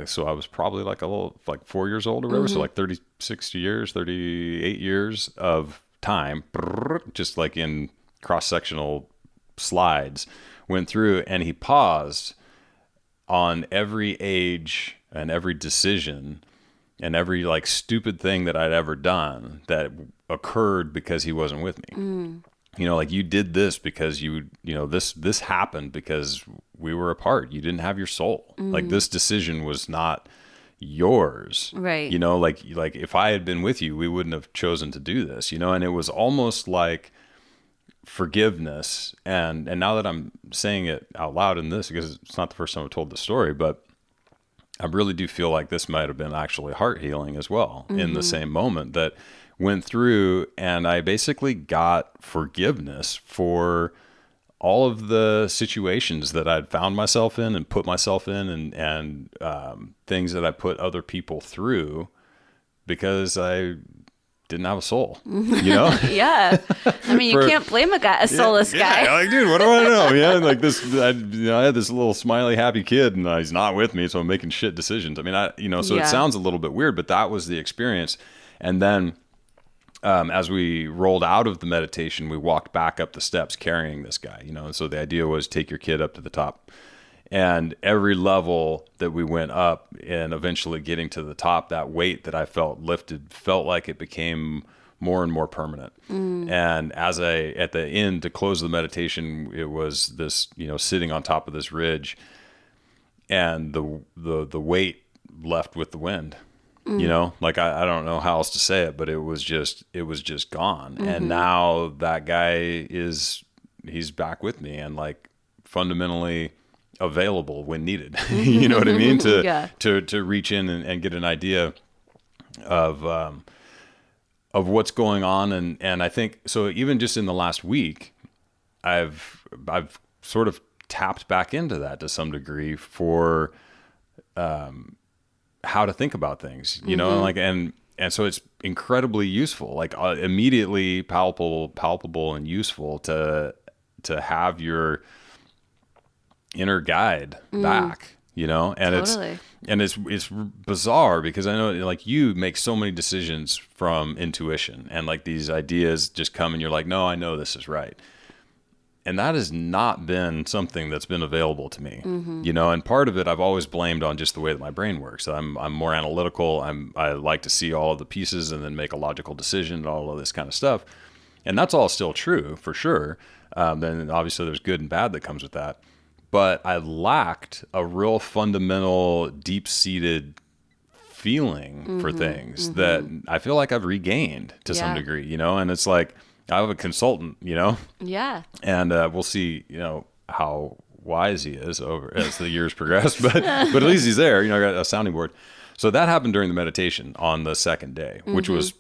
so I was probably like 4 years old or whatever. So like 36 years, 38 years of time, just like in cross-sectional slides, went through, and he paused on every age and every decision and every like stupid thing that I'd ever done that occurred because he wasn't with me. You know, like you did this because you know, this happened because we were apart. You didn't have your soul. Like this decision was not yours. Right. You know, like if I had been with you, we wouldn't have chosen to do this, you know, and it was almost like forgiveness. And now that I'm saying it out loud in this, because it's not the first time I've told the story, but I really do feel like this might have been actually heart healing as well in the same moment that went through, and I basically got forgiveness for all of the situations that I'd found myself in and put myself in and things that I put other people through because I didn't have a soul, you know? Yeah. I mean, you can't blame a soulless guy. Yeah, like, dude, what do I know? Yeah, like this, I had this little smiley, happy kid, and he's not with me, so I'm making shit decisions. I mean, it sounds a little bit weird, but that was the experience. And then as we rolled out of the meditation, we walked back up the steps carrying this guy, you know? And so the idea was take your kid up to the top. And every level that we went up and eventually getting to the top, that weight that I felt lifted felt like it became more and more permanent. And at the end, to close the meditation, it was this, you know, sitting on top of this ridge, and the weight left with the wind. You know, like I don't know how else to say it, but it was just gone. And now that guy he's back with me and like fundamentally available when needed. You know what I mean? To reach in and get an idea of what's going on. And I think so even just in the last week, I've sort of tapped back into that to some degree for how to think about things, you know, like, and so it's incredibly useful, like immediately palpable and useful to have your inner guide back, you know, and Totally. it's bizarre because I know like you make so many decisions from intuition and like these ideas just come and you're like, no, I know this is right. And that has not been something that's been available to me, you know, and part of it I've always blamed on just the way that my brain works. I'm more analytical. I like to see all of the pieces and then make a logical decision and all of this kind of stuff. And that's all still true for sure. Then obviously there's good and bad that comes with that. But I lacked a real fundamental, deep-seated feeling for things that I feel like I've regained to some degree, you know, and it's like, I have a consultant, you know? Yeah. And we'll see, you know, how wise he is over as the years progress, but at least he's there, you know, I got a sounding board. So that happened during the meditation on the second day, which was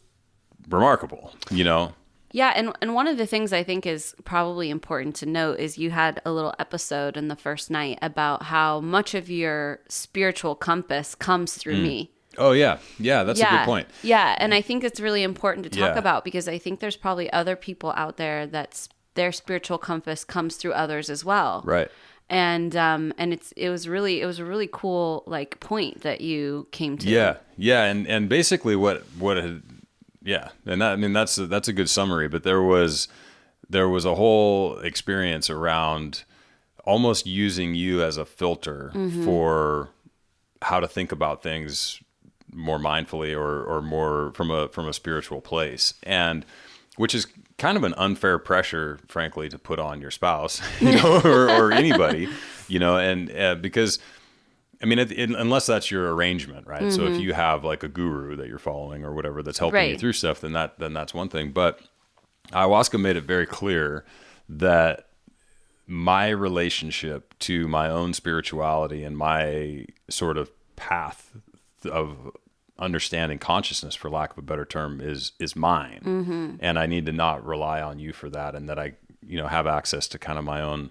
remarkable, you know? Yeah, and one of the things I think is probably important to note is you had a little episode in the first night about how much of your spiritual compass comes through me. Oh, yeah. Yeah, that's a good point. Yeah, and I think it's really important to talk Yeah. about because I think there's probably other people out there that's their spiritual compass comes through others as well. Right. And it was a really cool like point that you came to. Yeah, and basically what had, yeah, and that, I mean that's a good summary. But there was a whole experience around almost using you as a filter for how to think about things more mindfully or more from a spiritual place, and which is kind of an unfair pressure, frankly, to put on your spouse, you know, or anybody, you know, and because. I mean, unless that's your arrangement, right? So if you have like a guru that you're following or whatever that's helping you through stuff, then that's one thing. But ayahuasca made it very clear that my relationship to my own spirituality and my sort of path of understanding consciousness, for lack of a better term, is mine, and I need to not rely on you for that, and that I, you know, have access to kind of my own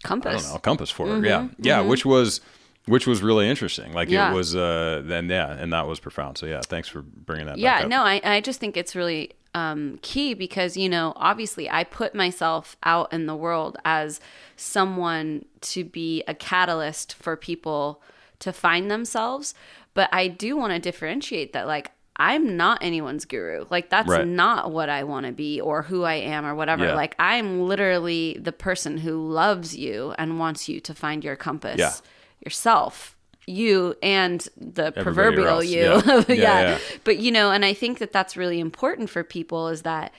Compass. I don't know, compass for it. Yeah, which was really interesting. Like it was, and that was profound. So yeah, thanks for bringing that back up. No, I just think it's really key because, you know, obviously I put myself out in the world as someone to be a catalyst for people to find themselves. But I do want to differentiate that, like, I'm not anyone's guru. Like, that's not what I want to be or who I am or whatever. Yeah. Like, I'm literally the person who loves you and wants you to find your compass yourself, you and the proverbial else. you. Yeah. But, you know, and I think that that's really important for people is that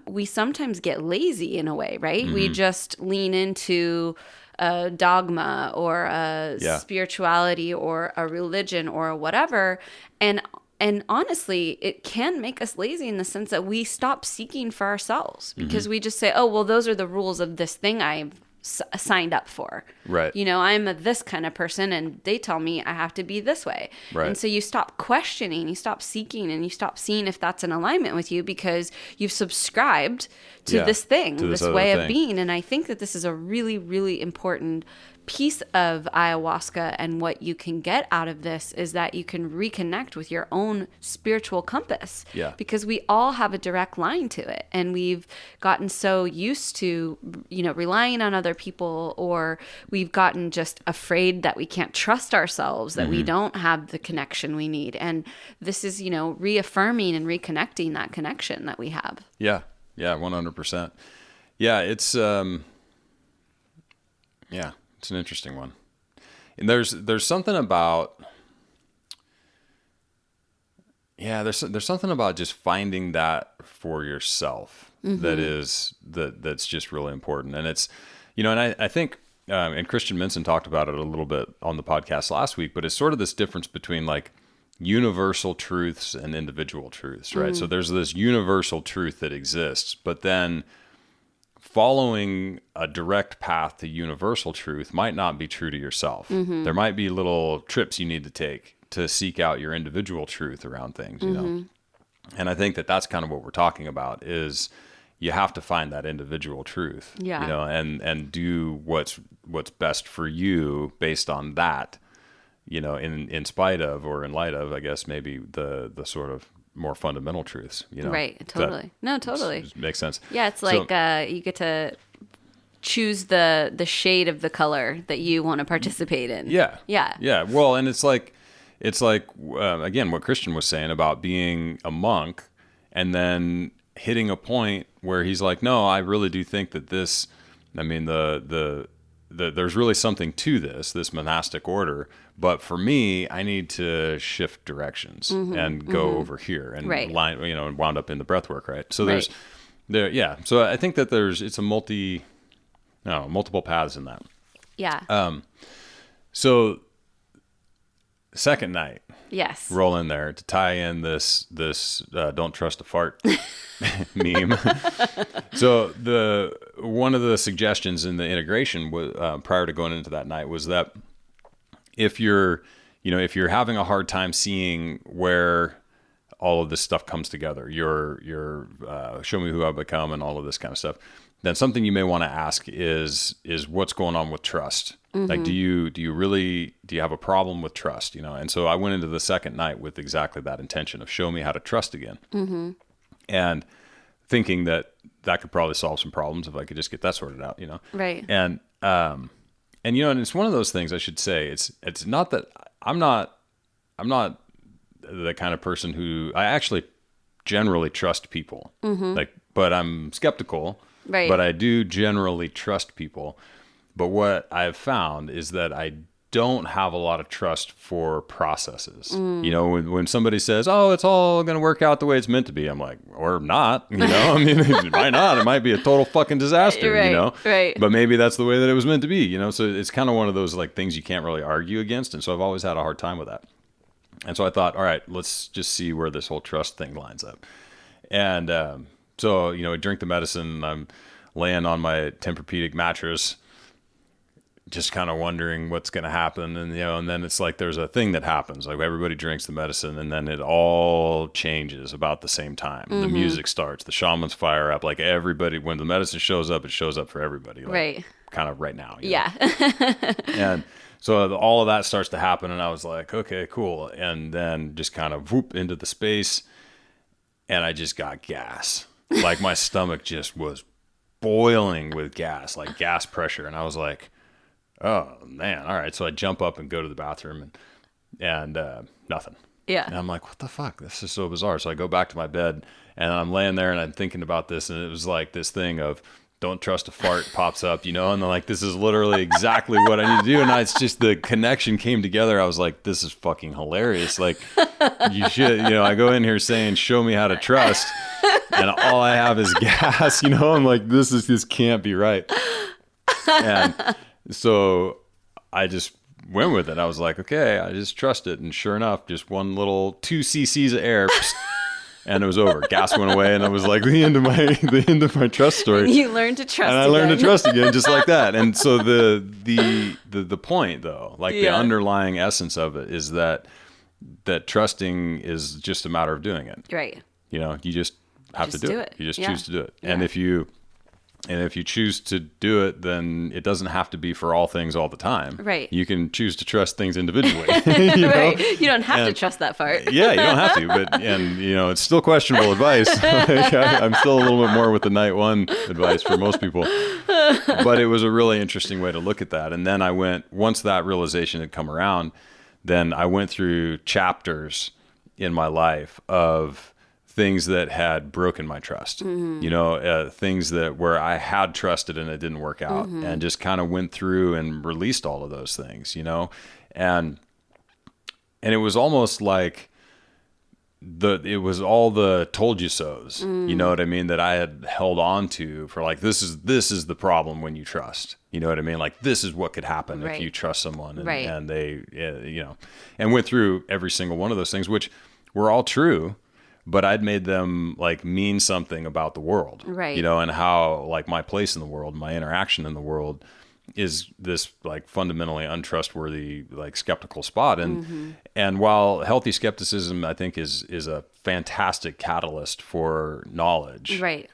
we sometimes get lazy in a way, right? We just lean into a dogma or a spirituality or a religion or whatever. And honestly, it can make us lazy in the sense that we stop seeking for ourselves because we just say, oh, well, those are the rules of this thing I've signed up for. Right. You know, I'm this kind of person and they tell me I have to be this way. Right. And so you stop questioning, you stop seeking, and you stop seeing if that's in alignment with you because you've subscribed to this thing, to this other way thing. of being. And I think that this is a really, really important piece of ayahuasca, and what you can get out of this is that you can reconnect with your own spiritual compass. Yeah. Because we all have a direct line to it, and we've gotten so used to, you know, relying on other people, or we've gotten just afraid that we can't trust ourselves, that we don't have the connection we need. And this is, you know, reaffirming and reconnecting that connection that we have. Yeah, 100%. Yeah, it's it's an interesting one. And there's something about there's something about just finding that for yourself that's just really important. And it's, you know, and I think and Christian Minson talked about it a little bit on the podcast last week, but it's sort of this difference between like universal truths and individual truths, right? So there's this universal truth that exists, but then following a direct path to universal truth might not be true to yourself. There might be little trips you need to take to seek out your individual truth around things, you know? And I think that that's kind of what we're talking about is you have to find that individual truth, you know, and do what's best for you based on that, you know, in spite of, or in light of, I guess, maybe the sort of more fundamental truths, you know? Right. Totally. Totally. Makes sense. Yeah. It's like, you get to choose the shade of the color that you want to participate in. Yeah. Well, and it's like again, what Christian was saying about being a monk and then hitting a point where he's like, no, I really do think that this, I mean, there's really something to this monastic order, but for me, I need to shift directions and go over here and line, you know, and wound up in the breath work, right? So so I think that it's a multiple paths in that. Yeah. So second night, yes, roll in there to tie in this don't trust a fart meme. So one of the suggestions in the integration was prior to going into that night was that if you're having a hard time seeing where all of this stuff comes together, your show me who I've become and all of this kind of stuff, then something you may want to ask is what's going on with trust? Like, do you have a problem with trust? And so I went into the second night with exactly that intention of show me how to trust again. And thinking that could probably solve some problems if I could just get that sorted out, Right. And it's one of those things I should say, it's not that I'm not the kind of person who I actually generally trust people, but I'm skeptical, right. But I do generally trust people. But what I've found is that I don't have a lot of trust for processes. When somebody says, oh, it's all going to work out the way it's meant to be, I'm like, or not, I mean, it might not, it might be a total fucking disaster, right, right. But maybe that's the way that it was meant to be, so it's kind of one of those like things you can't really argue against. And so I've always had a hard time with that. And so I thought, all right, let's just see where this whole trust thing lines up. And so, I drink the medicine, I'm laying on my Tempur-Pedic mattress, just kind of wondering what's going to happen. And, and then it's like, there's a thing that happens, like everybody drinks the medicine and then it all changes about the same time. The music starts, the shamans fire up, like everybody, when the medicine shows up, it shows up for everybody. Like, right. Kind of right now. Yeah. And so all of that starts to happen. And I was like, okay, cool. And then just kind of whoop into the space. And I just got gas. Like my stomach just was boiling with gas, like gas pressure. And I was like, oh man. All right. So I jump up and go to the bathroom and nothing. Yeah. And I'm like, what the fuck? This is so bizarre. So I go back to my bed and I'm laying there and I'm thinking about this. And it was like this thing of don't trust a fart pops up, and I'm like, this is literally exactly what I need to do. And it's just the connection came together. I was like, this is fucking hilarious. Like you should, I go in here saying, show me how to trust. And all I have is gas, I'm like, this can't be right. And so I just went with it. I was like, okay, I just trust it. And sure enough, just one little 2 cc's of air, and it was over. Gas went away, and I was like, the end of my trust story. And you learned to trust. And I learned to trust again, just like that. And so the point, though, like the underlying essence of it, is that trusting is just a matter of doing it. Right. You just have to do it. You just choose to do it. Yeah. And if you choose to do it, then it doesn't have to be for all things all the time. Right. You can choose to trust things individually. Right. You don't have to trust that part. Yeah, you don't have to. But it's still questionable advice. Like, I'm still a little bit more with the night one advice for most people. But it was a really interesting way to look at that. And then once that realization had come around, then I went through chapters in my life of things that had broken my trust, things where I had trusted and it didn't work out, and just kind of went through and released all of those things, and it was almost like it was all the told you so's, you know what I mean, that I had held on to for like, this is the problem when you trust, you know what I mean? Like, this is what could happen if you trust someone, and they, and went through every single one of those things, which were all true. But I'd made them like mean something about the world, right? And how like my place in the world, my interaction in the world, is this like fundamentally untrustworthy, like skeptical spot. And while healthy skepticism, I think, is a fantastic catalyst for knowledge, right?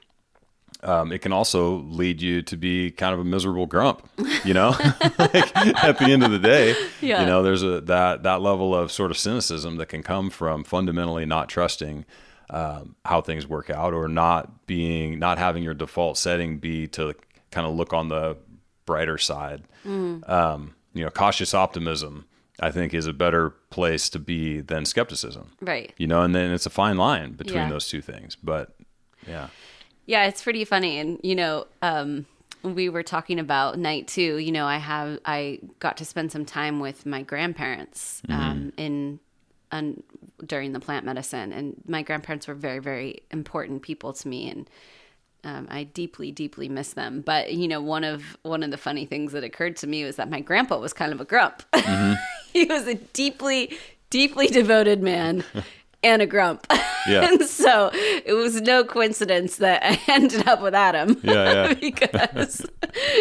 It can also lead you to be kind of a miserable grump, like at the end of the day, there's that level of sort of cynicism that can come from fundamentally not trusting how things work out, or not having your default setting be to kind of look on the brighter side. Cautious optimism, I think, is a better place to be than skepticism, right? And then it's a fine line between those two things, but yeah. Yeah, it's pretty funny. And, we were talking about night 2, I got to spend some time with my grandparents during the plant medicine. And my grandparents were very, very important people to me. And I deeply, deeply miss them. But, one of the funny things that occurred to me was that my grandpa was kind of a grump. He was a deeply, deeply devoted man and a grump. Yeah. And so it was no coincidence that I ended up with Adam. Yeah. Because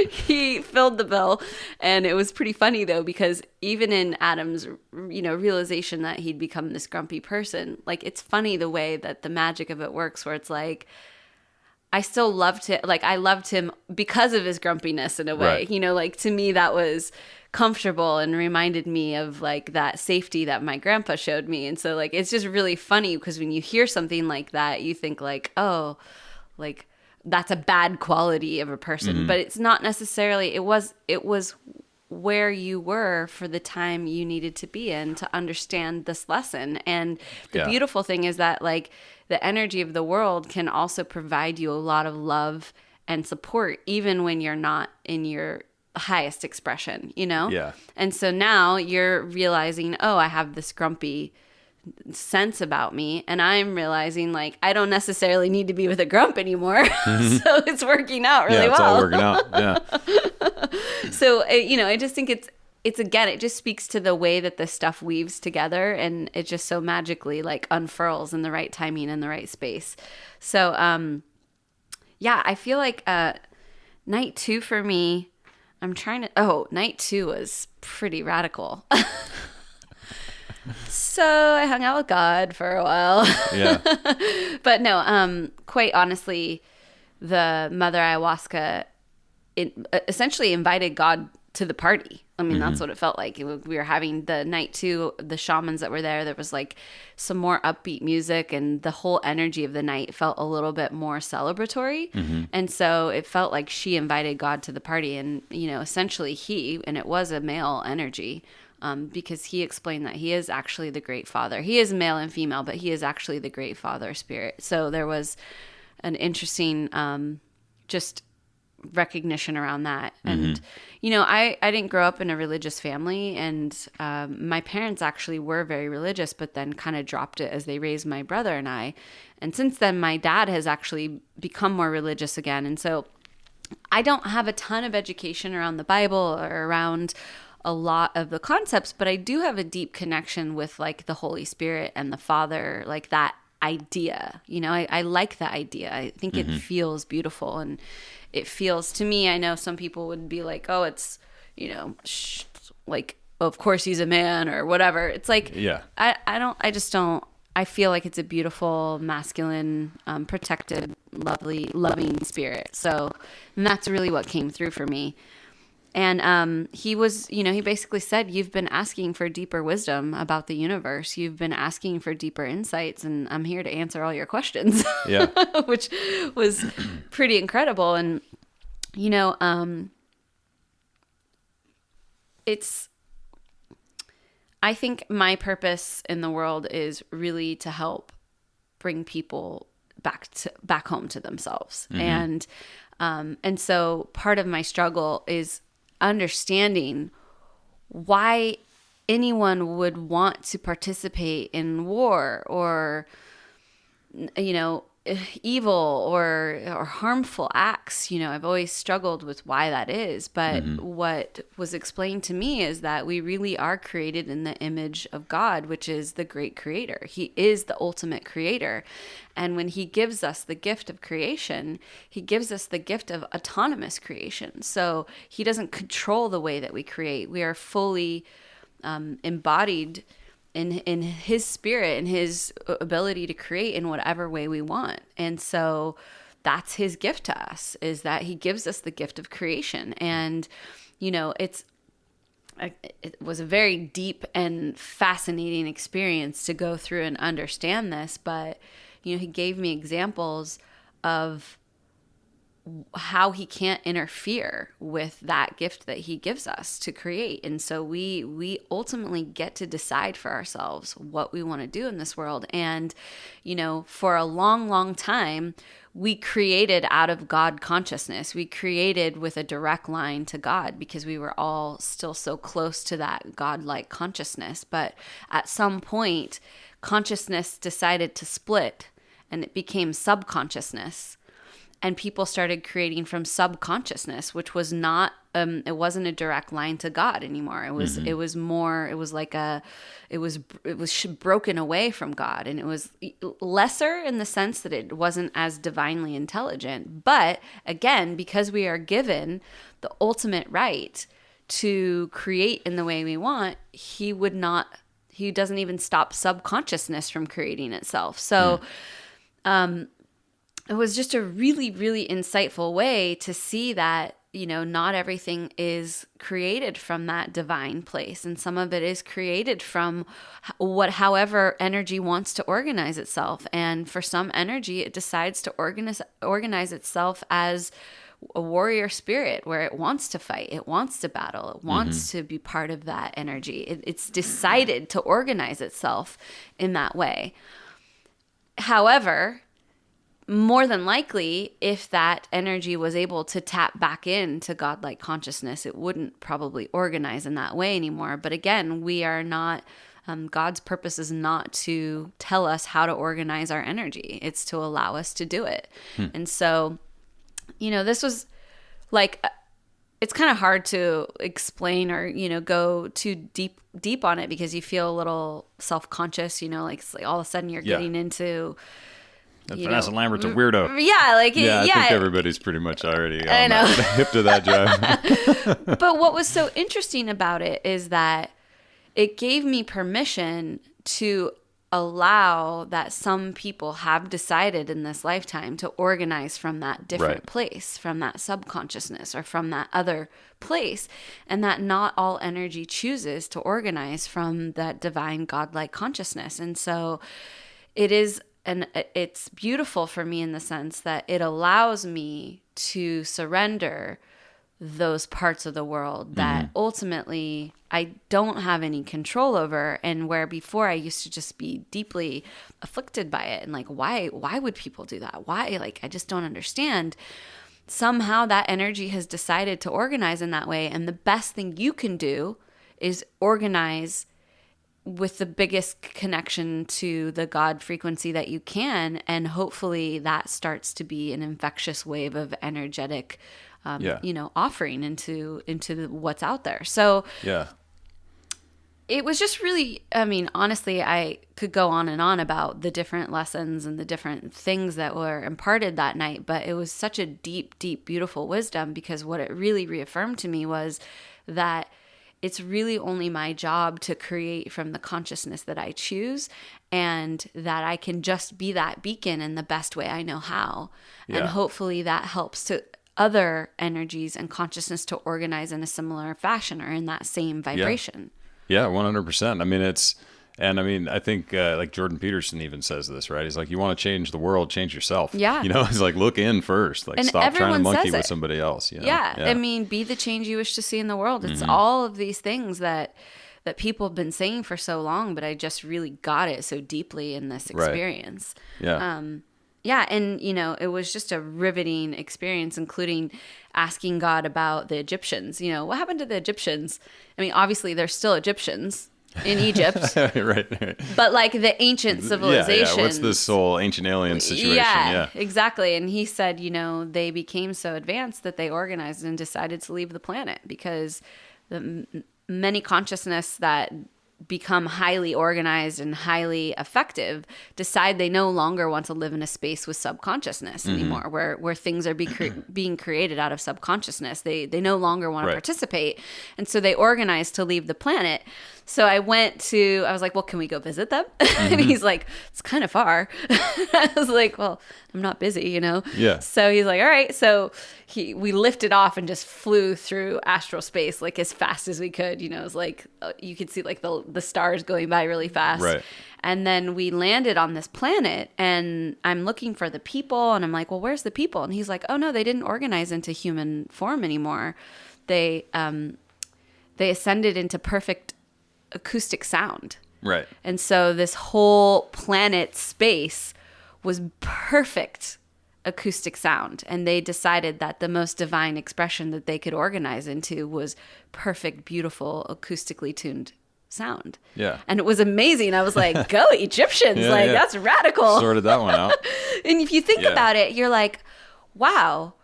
he filled the bill. And it was pretty funny, though, because even in Adam's, realization that he'd become this grumpy person, like, it's funny the way that the magic of it works, where it's like, I still loved him. Like, I loved him because of his grumpiness in a way. Right. Like, to me, that was comfortable and reminded me of, like, that safety that my grandpa showed me. And so, like, it's just really funny because when you hear something like that, you think, like, oh, like, that's a bad quality of a person. But it's not necessarily. It was where you were for the time you needed to be in to understand this lesson. And the beautiful thing is that, like, the energy of the world can also provide you a lot of love and support, even when you're not in your highest expression, Yeah. And so now you're realizing, oh, I have this grumpy sense about me, and I'm realizing, like, I don't necessarily need to be with a grump anymore. So it's working out really Yeah, it's well. all working out. Yeah. So, I just think it's again, it just speaks to the way that this stuff weaves together, and it just so magically, like, unfurls in the right timing and the right space. So, I feel like night 2 for me, night 2 was pretty radical. So I hung out with God for a while. Yeah. But no, quite honestly, the Mother Ayahuasca essentially invited God to the party. I mean, that's what it felt like. We were having the night 2, the shamans that were there. There was, like, some more upbeat music, and the whole energy of the night felt a little bit more celebratory. And so it felt like she invited God to the party, and, essentially and it was a male energy. Because he explained that he is actually the great father. He is male and female, but he is actually the great father spirit. So there was an interesting just recognition around that. And, I didn't grow up in a religious family, and my parents actually were very religious, but then kind of dropped it as they raised my brother and I. And since then, my dad has actually become more religious again. And so I don't have a ton of education around the Bible or around a lot of the concepts, but I do have a deep connection with, like, the Holy Spirit and the Father, like that idea. I like that idea. I think it feels beautiful, and it feels to me, I know some people would be like, oh, it's, like, of course he's a man or whatever. It's like, I feel like it's a beautiful, masculine, protected, lovely, loving spirit. So, and that's really what came through for me. And he was, he basically said, you've been asking for deeper wisdom about the universe. You've been asking for deeper insights, and I'm here to answer all your questions. Yeah. Which was pretty incredible. And, I think my purpose in the world is really to help bring people back home to themselves. And so part of my struggle is understanding why anyone would want to participate in war or, evil or harmful acts. I've always struggled with why that is. But what was explained to me is that we really are created in the image of God, which is the great creator. He is the ultimate creator. And when he gives us the gift of creation, he gives us the gift of autonomous creation. So he doesn't control the way that we create. We are fully embodied in his spirit and his ability to create in whatever way we want. And so that's his gift to us, is that he gives us the gift of creation. And, it was a very deep and fascinating experience to go through and understand this. But, he gave me examples of how he can't interfere with that gift that he gives us to create. And so we ultimately get to decide for ourselves what we want to do in this world. And, for a long, long time, we created out of God consciousness. We created with a direct line to God because we were all still so close to that God-like consciousness. But at some point, consciousness decided to split, and it became subconsciousness. and people started creating from subconsciousness, which was not it wasn't a direct line to God anymore. It was it was more, it was like it was broken away from God, and it was lesser in the sense that it wasn't as divinely intelligent. But again, because we are given the ultimate right to create in the way we want, he doesn't even stop subconsciousness from creating itself. So it was just a really, really insightful way to see that, not everything is created from that divine place. And some of it is created from however energy wants to organize itself. And for some energy, it decides to organize itself as a warrior spirit, where it wants to fight, it wants to battle, it wants to be part of that energy. It's decided to organize itself in that way. However, more than likely, if that energy was able to tap back into godlike consciousness, it wouldn't probably organize in that way anymore. But again, we are not, God's purpose is not to tell us how to organize our energy. It's to allow us to do it. And so, this was like, it's kind of hard to explain or, go too deep on it, because you feel a little self-conscious, like all of a sudden you're getting into... Vanessa Lambert's a weirdo. Yeah, I think everybody's pretty much already hip to that jive. But what was so interesting about it is that it gave me permission to allow that some people have decided in this lifetime to organize from that different place, from that subconsciousness or from that other place, and that not all energy chooses to organize from that divine godlike consciousness. And so it is... And it's beautiful for me in the sense that it allows me to surrender those parts of the world that ultimately I don't have any control over, and where before I used to just be deeply afflicted by it. And like, why would people do that? Why? Like, I just don't understand. Somehow that energy has decided to organize in that way. And the best thing you can do is organize with the biggest connection to the God frequency that you can. And hopefully that starts to be an infectious wave of energetic, offering into what's out there. So it was just really, honestly, I could go on and on about the different lessons and the different things that were imparted that night, but it was such a deep, deep, beautiful wisdom, because what it really reaffirmed to me was that it's really only my job to create from the consciousness that I choose, and that I can just be that beacon in the best way I know how. Yeah. And hopefully that helps to other energies and consciousness to organize in a similar fashion or in that same vibration. Yeah, 100%. I think like Jordan Peterson even says this, right? He's like, you want to change the world, change yourself. Yeah. He's like, look in first. Like, and stop trying to monkey with it. somebody else. Yeah. Be the change you wish to see in the world. It's all of these things that people have been saying for so long, but I just really got it so deeply in this experience. Right. Yeah. And, it was just a riveting experience, including asking God about the Egyptians. What happened to the Egyptians? Obviously they're still Egyptians in Egypt. right. But like the ancient civilization. Yeah. What's this whole ancient alien situation? Yeah, exactly. And he said, they became so advanced that they organized and decided to leave the planet, because the many consciousness that become highly organized and highly effective decide they no longer want to live in a space with subconsciousness anymore, where things are being created out of subconsciousness. They no longer want to participate. And so they organized to leave the planet. So I was like, well, can we go visit them? And he's like, it's kind of far. I was like, well, I'm not busy, Yeah. So he's like, all right. So we lifted off and just flew through astral space like as fast as we could. It was like, you could see like the stars going by really fast. Right. And then we landed on this planet, and I'm looking for the people, and I'm like, well, where's the people? And he's like, oh no, they didn't organize into human form anymore. They ascended into perfect acoustic sound. Right. And so this whole planet space was perfect acoustic sound. And they decided that the most divine expression that they could organize into was perfect, beautiful, acoustically tuned sound. Yeah. And it was amazing. I was like, go Egyptians. That's radical. Sorted that one out. And if you think about it, you're like, wow,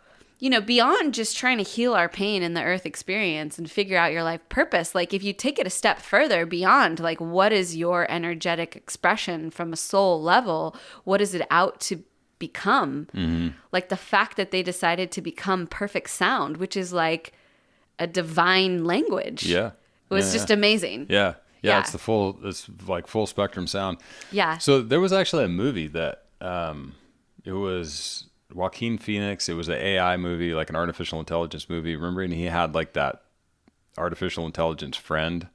beyond just trying to heal our pain in the earth experience and figure out your life purpose, like if you take it a step further beyond, like what is your energetic expression from a soul level? What is it out to become? Like the fact that they decided to become perfect sound, which is like a divine language. Yeah. Was just amazing. Yeah. Yeah. It's like full spectrum sound. Yeah. So there was actually a movie that, it was Joaquin Phoenix. It was an AI movie, like an artificial intelligence movie. Remember? And he had like that artificial intelligence friend.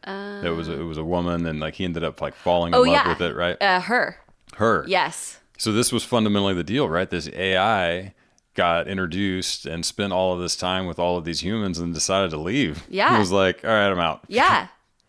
It was a woman, and like he ended up like falling in love with it, right? Her. Yes. So this was fundamentally the deal, right? This AI got introduced and spent all of this time with all of these humans and decided to leave. Yeah. It was like, all right, I'm out. Yeah.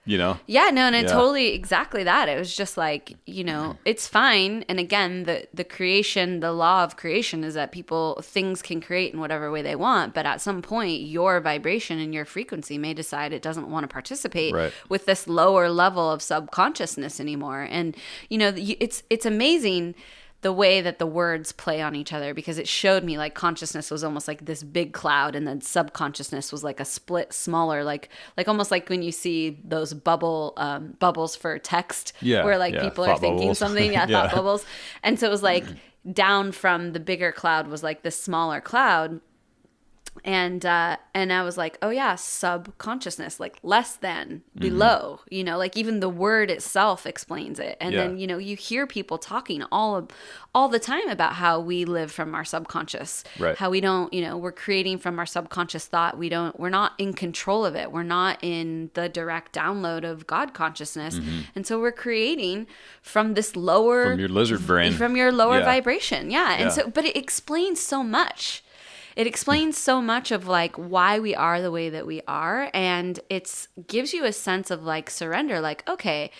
Yeah, no, and it totally exactly that. It was just like, it's fine. And again, the creation, the law of creation is that things can create in whatever way they want. But at some point, your vibration and your frequency may decide it doesn't want to participate with this lower level of subconsciousness anymore. And, it's amazing the way that the words play on each other, because it showed me like consciousness was almost like this big cloud, and then subconsciousness was like a split smaller, like almost like when you see those bubbles for text, where like people are thinking bubbles. Something, thought bubbles. And so it was like down from the bigger cloud was like this smaller cloud. And I was like, oh yeah, subconsciousness, like less than, below, like even the word itself explains it. And then, you hear people talking all the time about how we live from our subconscious, how we don't, we're creating from our subconscious thought. We're not in control of it. We're not in the direct download of God consciousness. And so we're creating from this lower, from your lizard brain, from your lower vibration. And so, but it explains so much. It explains so much of like why we are the way that we are, and it gives you a sense of like surrender, like, okay,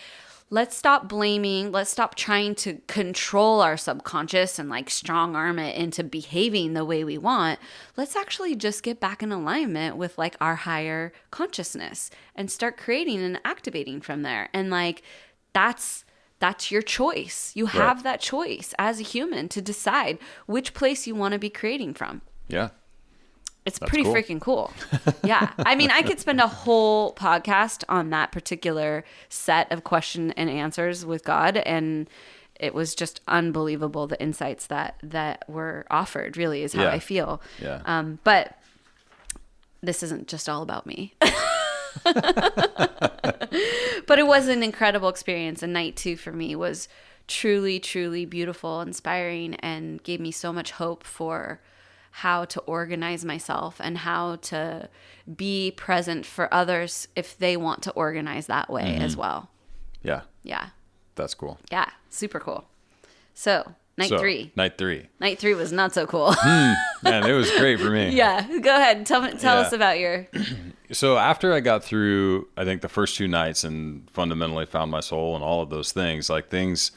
let's stop blaming, let's stop trying to control our subconscious and like strong arm it into behaving the way we want. Let's actually just get back in alignment with like our higher consciousness and start creating and activating from there. And like that's your choice. You have that choice as a human to decide which place you want to be creating from. Yeah. It's pretty cool. Freaking cool. Yeah. I mean, I could spend a whole podcast on that particular set of question and answers with God. And it was just unbelievable, the insights that were offered, really, is how I feel. Yeah. But this isn't just all about me. But it was an incredible experience. And night 2 for me was truly, truly beautiful, inspiring, and gave me so much hope for how to organize myself and how to be present for others if they want to organize that way as well. Yeah. Yeah. That's cool. Yeah. Super cool. So night 3. Night 3. Night 3 was not so cool. Man, it was great for me. Yeah. Go ahead. Tell us about your... So after I got through, I think the first 2 nights and fundamentally found my soul and all of those things, like things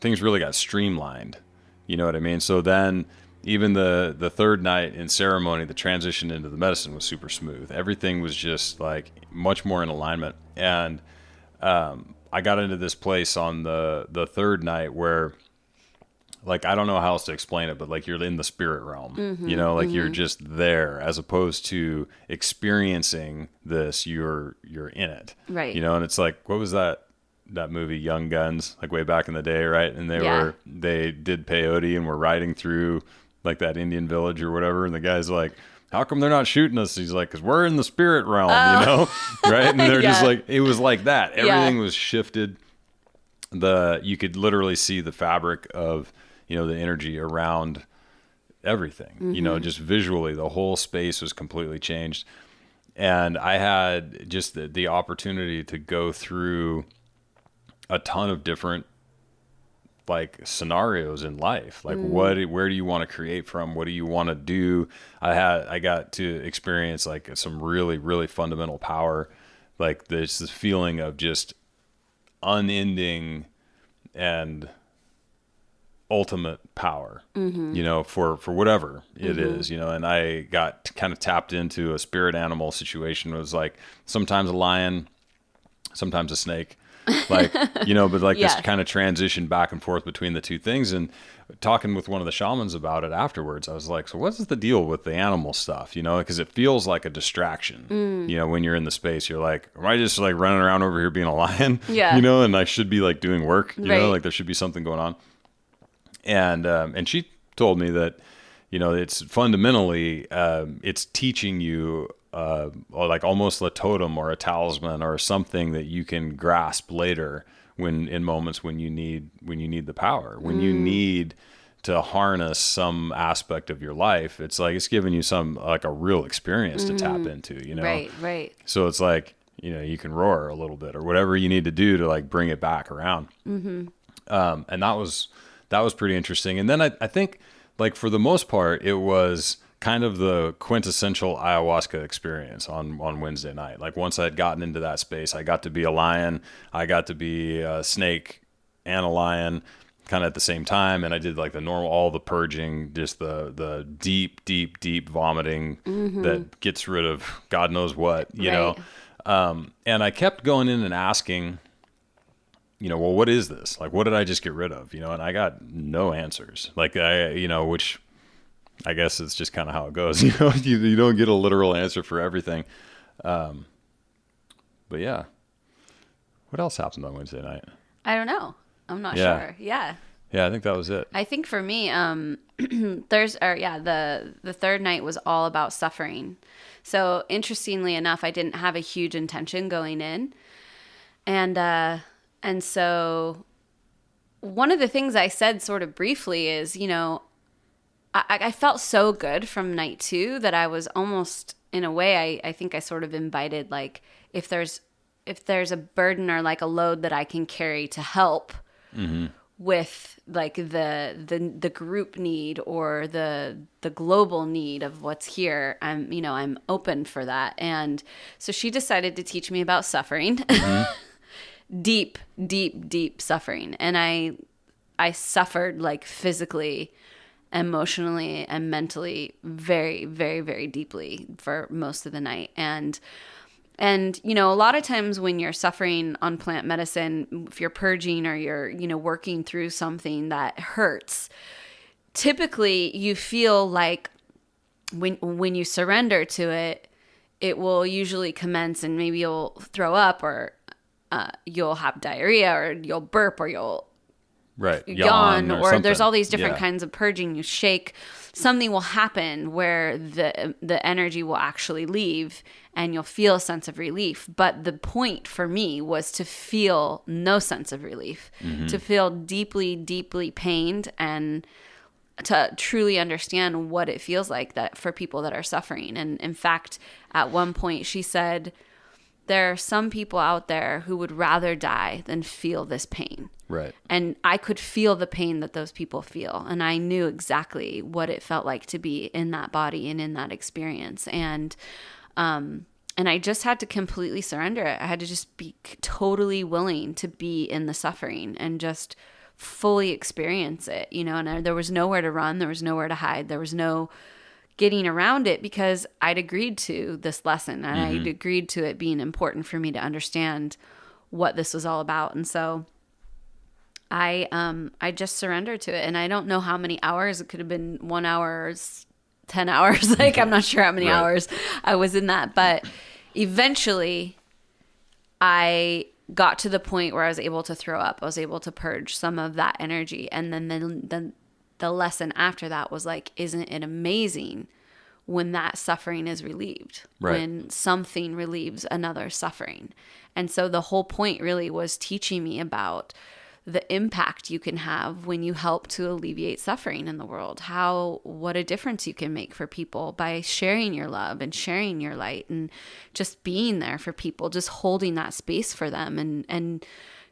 really got streamlined. You know what I mean? So then even the third night in ceremony, the transition into the medicine was super smooth. Everything was just like much more in alignment. And I got into this place on the third night where, like, I don't know how else to explain it, but like you're in the spirit realm, like you're just there, as opposed to experiencing this, you're in it. Right. And it's like, what was that movie Young Guns, like way back in the day, right? And they did peyote and were riding through like that Indian village or whatever, and the guy's like, how come they're not shooting us? He's like, because we're in the spirit realm, right? And they're just like, it was like that. Everything was shifted. You could literally see the fabric of, the energy around everything, just visually, the whole space was completely changed. And I had just the opportunity to go through a ton of different like scenarios in life, like where do you want to create from? What do you want to do? I got to experience like some really, really fundamental power. Like there's this feeling of just unending and ultimate power, for whatever it is, and I got kind of tapped into a spirit animal situation. It was like sometimes a lion, sometimes a snake, Like, you know, but like this Yeah. kind of transition back and forth between the two things. And talking with one of the shamans about it afterwards, I was like, so what's the deal with the animal stuff? You know, because it feels like a distraction. You know, when you're in the space, you're like, am I just like running around over here being a lion? Yeah. You know, and I should be like doing work, you Right. know, like there should be something going on. And she told me that, you know, it's fundamentally, it's teaching you like almost a totem or a talisman or something that you can grasp later when in moments when you need the power, when you need to harness some aspect of your life. It's like it's giving you some like a real experience to tap into, you know. Right. So it's like, you know, you can roar a little bit or whatever you need to do to like bring it back around. And that was pretty interesting. And then I think, like, for the most part, it was kind of the quintessential ayahuasca experience on Wednesday night. Like, once I'd gotten into that space, I got to be a lion, I got to be a snake and a lion kind of at the same time. And I did like the normal, all the purging, just the deep vomiting that gets rid of God knows what, you know? And I kept going in and asking, you know, well, what is this? Like, what did I just get rid of? You know, and I got no answers. Like, you know, which I guess it's just kind of how it goes. You know, you don't get a literal answer for everything. But yeah. What else happened on Wednesday night? I don't know. I'm not sure. Yeah. Yeah, I think that was it. I think for me, the third night was all about suffering. So interestingly enough, I didn't have a huge intention going in. And so one of the things I said sort of briefly is, you know, I felt so good from night 2 that I was almost, in a way, I think I sort of invited, like, if there's a burden or like a load that I can carry to help with like the group need or the global need of what's here, I'm open for that. And so she decided to teach me about suffering. Deep suffering. And I suffered like physically, emotionally, and mentally very, very, very deeply for most of the night. And you know, a lot of times when you're suffering on plant medicine, if you're purging or you're, you know, working through something that hurts, typically you feel like when you surrender to it, it will usually commence and maybe you'll throw up or you'll have diarrhea or you'll burp or you'll yawn or there's all these different kinds of purging. You shake, something will happen where the energy will actually leave and you'll feel a sense of relief. But the point for me was to feel no sense of relief, to feel deeply pained and to truly understand what it feels like that for people that are suffering. And in fact, at one point she said, there are some people out there who would rather die than feel this pain. Right. And I could feel the pain that those people feel. And I knew exactly what it felt like to be in that body and in that experience. And I just had to completely surrender it. I had to just be totally willing to be in the suffering and just fully experience it, you know, and there was nowhere to run. There was nowhere to hide. There was no getting around it because I'd agreed to this lesson and I'd agreed to it being important for me to understand what this was all about. And so I just surrendered to it. And I don't know how many hours. It could have been 1 hour, 10 hours. Like, I'm not sure how many hours I was in that. But eventually I got to the point where I was able to throw up. I was able to purge some of that energy. And then the lesson after that was like, isn't it amazing when that suffering is relieved, when something relieves another suffering? And so the whole point really was teaching me about the impact you can have when you help to alleviate suffering in the world, what a difference you can make for people by sharing your love and sharing your light and just being there for people, just holding that space for them and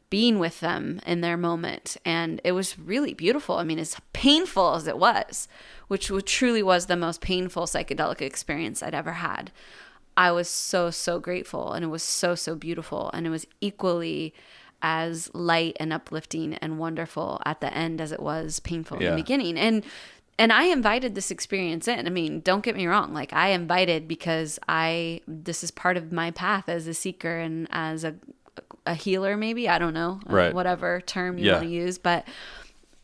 being with them in their moment. And it was really beautiful. I mean, as painful as it was, which truly was the most painful psychedelic experience I'd ever had, I was so, so grateful. And it was so, so beautiful. And it was equally as light and uplifting and wonderful at the end as it was painful in the beginning. And I invited this experience in. I mean, don't get me wrong. Like, I invited because this is part of my path as a seeker and as a a healer, maybe, I don't know, Right. whatever term you want to use, but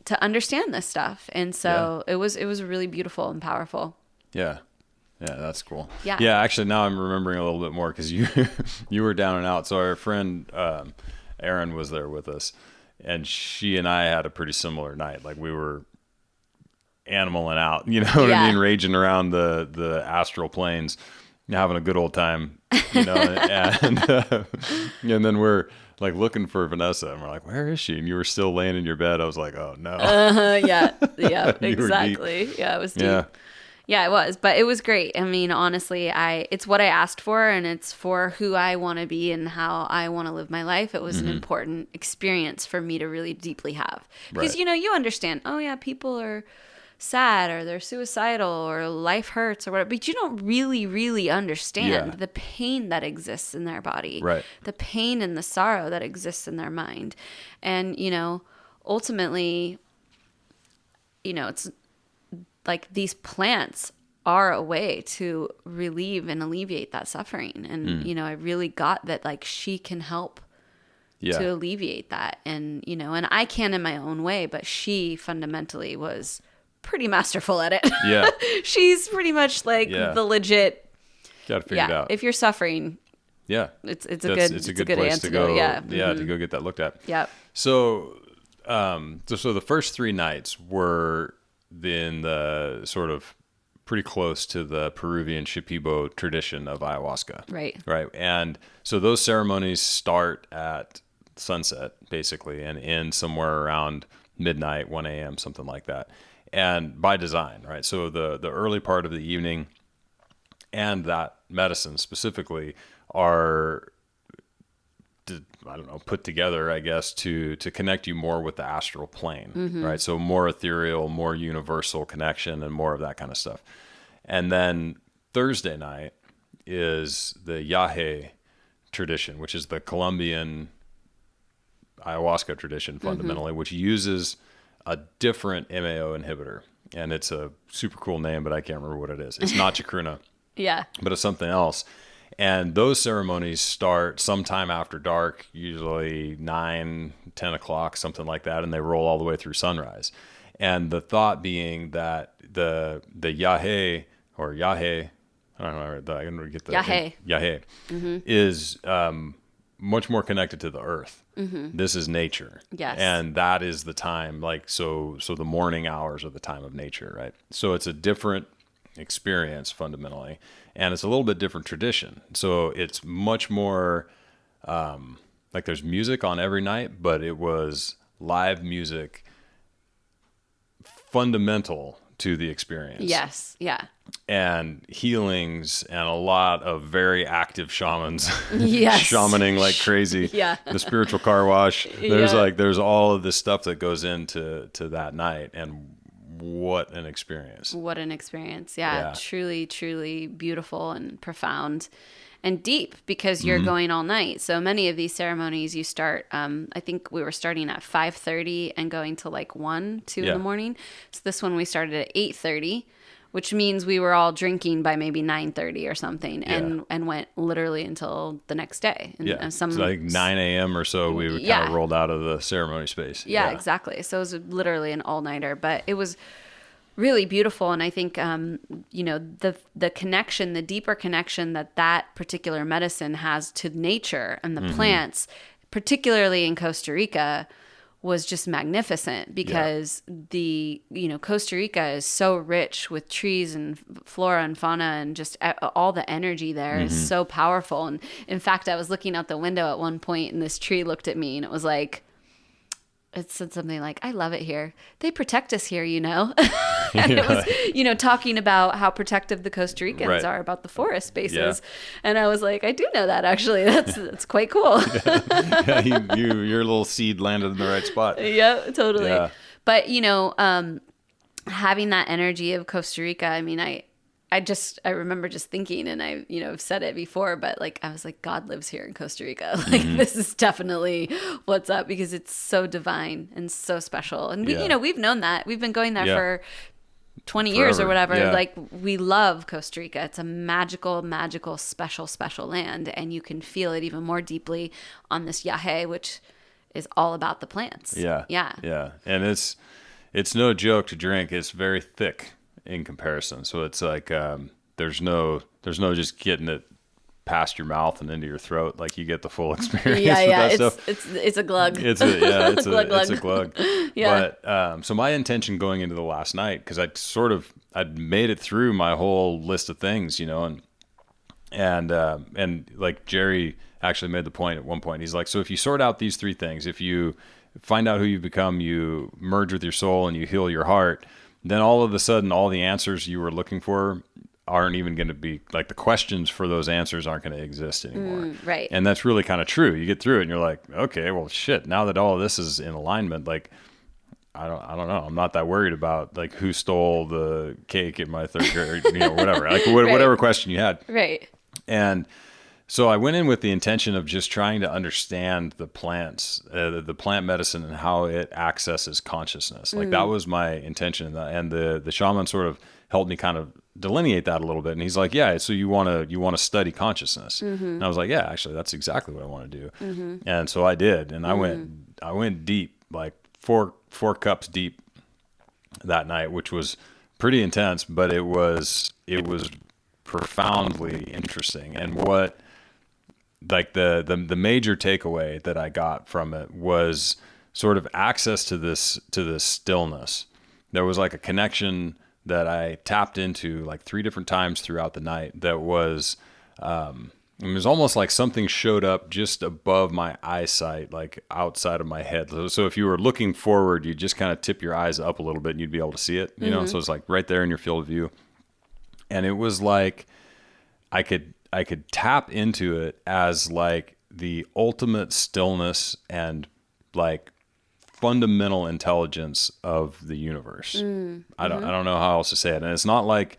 to understand this stuff. And so it was really beautiful and powerful. Yeah. Yeah, that's cool. Yeah. Yeah, actually, now I'm remembering a little bit more because you you were down and out. So our friend Erin was there with us, and she and I had a pretty similar night. Like we were animaling out, you know what I mean, raging around the astral planes, having a good old time, you know, and then we're like looking for Vanessa, and we're like, where is she? And you were still laying in your bed. I was like, oh no. Yeah, You were exactly. Yeah, it was deep. Yeah. Yeah, it was, but it was great. I mean, honestly, it's what I asked for, and it's for who I want to be and how I want to live my life. It was an important experience for me to really deeply have. Because, you know, you understand, oh yeah, people are sad or they're suicidal or life hurts or whatever, but you don't really understand the pain that exists in their body, Right. the pain and the sorrow that exists in their mind. And, you know, ultimately, you know, it's like these plants are a way to relieve and alleviate that suffering. And, you know, I really got that, like, she can help to alleviate that. And, you know, and I can in my own way, but she fundamentally was pretty masterful at it. Yeah. She's pretty much like the legit. Got to figure it out. If you're suffering, it's a good place to go. antidote. To go get that looked at. Yep. So, so the first 3 nights were in the sort of pretty close to the Peruvian Shipibo tradition of ayahuasca. Right. And so those ceremonies start at sunset, basically, and end somewhere around midnight, 1 a.m., something like that. And by design, right? So the early part of the evening and that medicine specifically are, I don't know, put together, I guess, to connect you more with the astral plane, right? So more ethereal, more universal connection, and more of that kind of stuff. And then Thursday night is the Yahe tradition, which is the Colombian ayahuasca tradition fundamentally, which uses a different MAO inhibitor. And it's a super cool name, but I can't remember what it is. It's not chacruna, but it's something else. And those ceremonies start sometime after dark, usually 9, 10 o'clock, something like that, and they roll all the way through sunrise. And the thought being that the Yahe, or Yahe, I don't know, I can get the Yahe is much more connected to the earth. This is nature. Yes. And that is the time, like, so the morning hours are the time of nature, right? So it's a different experience fundamentally, and it's a little bit different tradition. So it's much more like there's music on every night, but it was live music fundamental to the experience. Yes. Yeah. And healings and a lot of very active shamans Yes. shamaning like crazy. Yeah. The spiritual car wash. There's all of this stuff that goes into that night, and what an experience. Yeah. Truly beautiful and profound and deep, because you're going all night. So many of these ceremonies you start, I think we were starting at 5:30 and going to like 1, 2 in the morning. So this one we started at 8:30, which means we were all drinking by maybe 9:30 or something, and went literally until the next day. And So like 9 a.m. or so, we kind of rolled out of the ceremony space. Yeah, exactly. So it was literally an all-nighter, but it was really beautiful. And I think, you know, the connection, the deeper connection that particular medicine has to nature and the plants, particularly in Costa Rica, was just magnificent, because Costa Rica is so rich with trees and flora and fauna, and just all the energy there is so powerful. And in fact, I was looking out the window at one point, and this tree looked at me, and it was like, it said something like, "I love it here. They protect us here, you know." And it was, you know, talking about how protective the Costa Ricans are about the forest spaces. And I was like, I do know that, actually. That's quite cool. Your little seed landed in the right spot. Yeah, totally. Yeah. But, you know, having that energy of Costa Rica, I mean, I remember just thinking, and I, you know, I've said it before, but like, I was like, God lives here in Costa Rica. Like, this is definitely what's up, because it's so divine and so special. And we, you know, we've known that. We've been going there for 20 years or Forever. whatever. Yeah. Like, we love Costa Rica. It's a magical, magical, special, special land. And you can feel it even more deeply on this yahe, which is all about the plants. Yeah. Yeah. Yeah. And it's no joke to drink. It's very thick in comparison. So it's like, there's no just getting it past your mouth and into your throat. Like, you get the full experience with that stuff. It's a glug. It's a glug. Yeah. But so my intention going into the last night, because I'd made it through my whole list of things, and like Jerry actually made the point at one point. He's like, so if you sort out these three things, if you find out who you've become, you merge with your soul, and you heal your heart, then all of a sudden, all the answers you were looking for aren't even going to be, like, the questions for those answers aren't going to exist anymore. Right. And that's really kind of true. You get through it and you're like, okay, well, shit, now that all of this is in alignment, like, I don't know. I'm not that worried about, like, who stole the cake in my third grade, whatever, like whatever question you had. Right. And so I went in with the intention of just trying to understand the plants, the plant medicine, and how it accesses consciousness. Like, that was my intention. And the shaman sort of helped me kind of delineate that a little bit. And he's like, yeah, so you want to study consciousness. And I was like, yeah, actually, that's exactly what I want to do. And so I did. And I went deep, like four cups deep that night, which was pretty intense, but it was profoundly interesting. And what, like, the major takeaway that I got from it was sort of access to this stillness. There was like a connection that I tapped into like 3 different times throughout the night that was, it was almost like something showed up just above my eyesight, like outside of my head. So if you were looking forward, you just kind of tip your eyes up a little bit and you'd be able to see it, so it's like right there in your field of view. And it was like, I could tap into it as like the ultimate stillness and like fundamental intelligence of the universe. I don't know how else to say it. And it's not like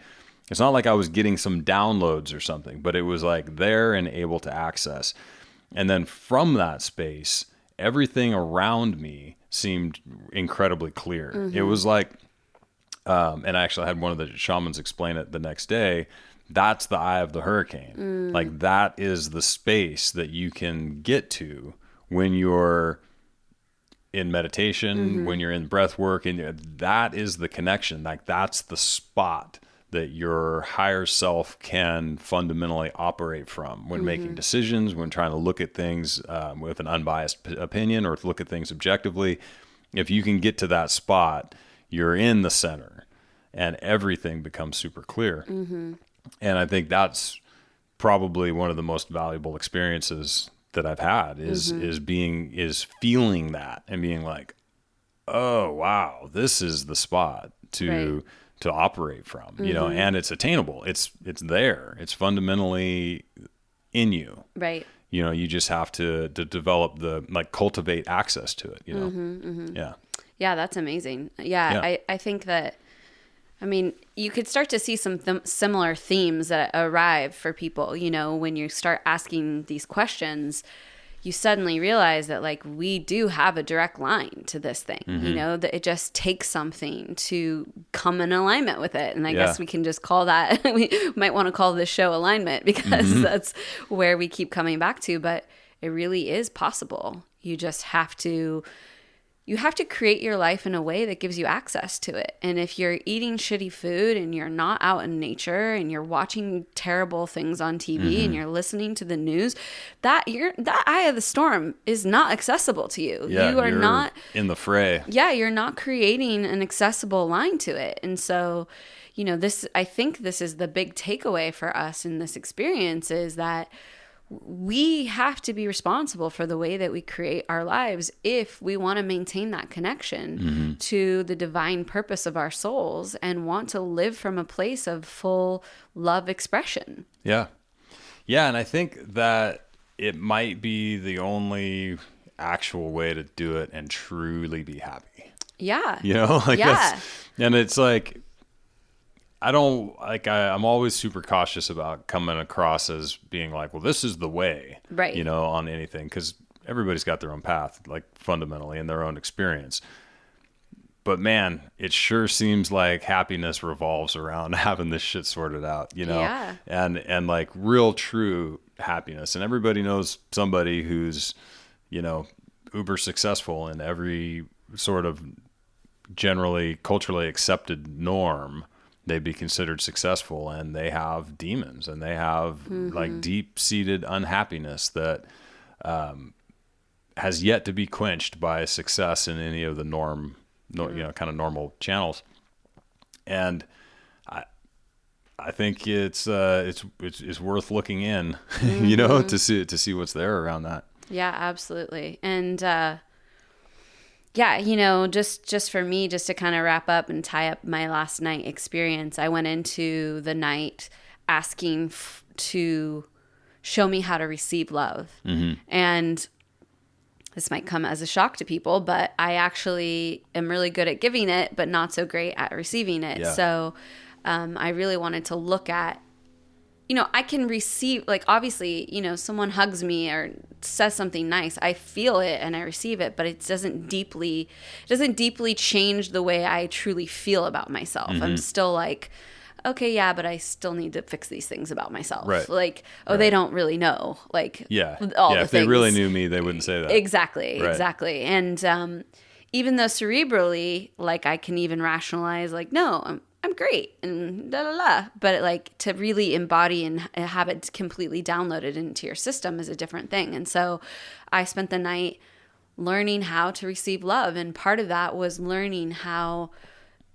I was getting some downloads or something, but it was like there and able to access. And then from that space, everything around me seemed incredibly clear. It was like, and I actually had one of the shamans explain it the next day. That's the eye of the hurricane. Like, that is the space that you can get to when you're in meditation, when you're in breath work, and that is the connection. Like, that's the spot that your higher self can fundamentally operate from when making decisions, when trying to look at things with an unbiased opinion, or look at things objectively. If you can get to that spot, you're in the center and everything becomes super clear. And I think that's probably one of the most valuable experiences that I've had is feeling that and being like, oh, wow, this is the spot to operate from, and it's attainable. It's there. It's fundamentally in you. Right. You just have to develop cultivate access to it, Yeah. Yeah, that's amazing. Yeah. I think that, you could start to see some similar themes that arrive for people, when you start asking these questions, you suddenly realize that like we do have a direct line to this thing, that it just takes something to come in alignment with it. And I guess we can just call that, we might want to call this show alignment, because that's where we keep coming back to, but it really is possible. You just have to create your life in a way that gives you access to it. And if you're eating shitty food and you're not out in nature and you're watching terrible things on TV and you're listening to the news, that eye of the storm is not accessible to you. Yeah, you are not in the fray. Yeah, you're not creating an accessible line to it. And so, I think this is the big takeaway for us in this experience, is that we have to be responsible for the way that we create our lives if we want to maintain that connection to the divine purpose of our souls and want to live from a place of full love expression. Yeah. Yeah. And I think that it might be the only actual way to do it and truly be happy. Yeah. And it's like, I'm always super cautious about coming across as being like, well, this is the way, right? On anything, because everybody's got their own path, like fundamentally, in their own experience. but man, it sure seems like happiness revolves around having this shit sorted out, Yeah. and like real true happiness. And everybody knows somebody who's, uber successful in every sort of generally culturally accepted norm. They'd be considered successful, and they have demons, and they have like deep-seated unhappiness that has yet to be quenched by success in any of the kind of normal channels. And I think it's worth looking in, to see what's there around that. Yeah, absolutely. And just for me, just to kind of wrap up and tie up my last night experience, I went into the night asking to show me how to receive love. And this might come as a shock to people, but I actually am really good at giving it, but not so great at receiving it. Yeah. So I really wanted to look at, I can receive, like, obviously, someone hugs me or says something nice. I feel it and I receive it, but it doesn't deeply change the way I truly feel about myself. I'm still like, okay, yeah, but I still need to fix these things about myself. Right. Like, they don't really know. Like, all the things. If they really knew me, they wouldn't say that. Exactly. Right. Exactly. And even though cerebrally, like, I can even rationalize, like, no, I'm great and da da da. But like, to really embody and have it completely downloaded into your system is a different thing. And so I spent the night learning how to receive love. And part of that was learning how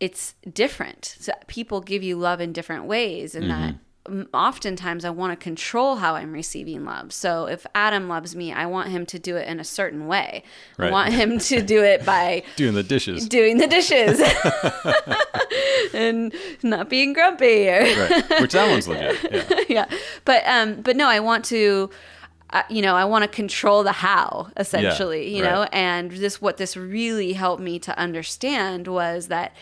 it's different. So people give you love in different ways, and that oftentimes I want to control how I'm receiving love. So if Adam loves me, I want him to do it in a certain way. Right. I want him to do it by doing the dishes and not being grumpy. Right. Which that one's legit. Yeah. Yeah. But no, I want to, I want to control the how, essentially, right. and what this really helped me to understand was that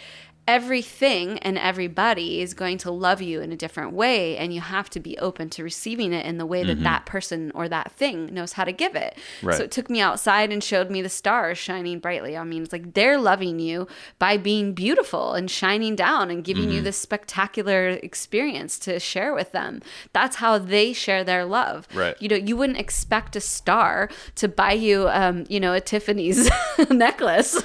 everything and everybody is going to love you in a different way, and you have to be open to receiving it in the way that that person or that thing knows how to give it. Right. So it took me outside and showed me the stars shining brightly. I mean, it's like they're loving you by being beautiful and shining down and giving you this spectacular experience to share with them. That's how they share their love. Right. You wouldn't expect a star to buy you, a Tiffany's necklace.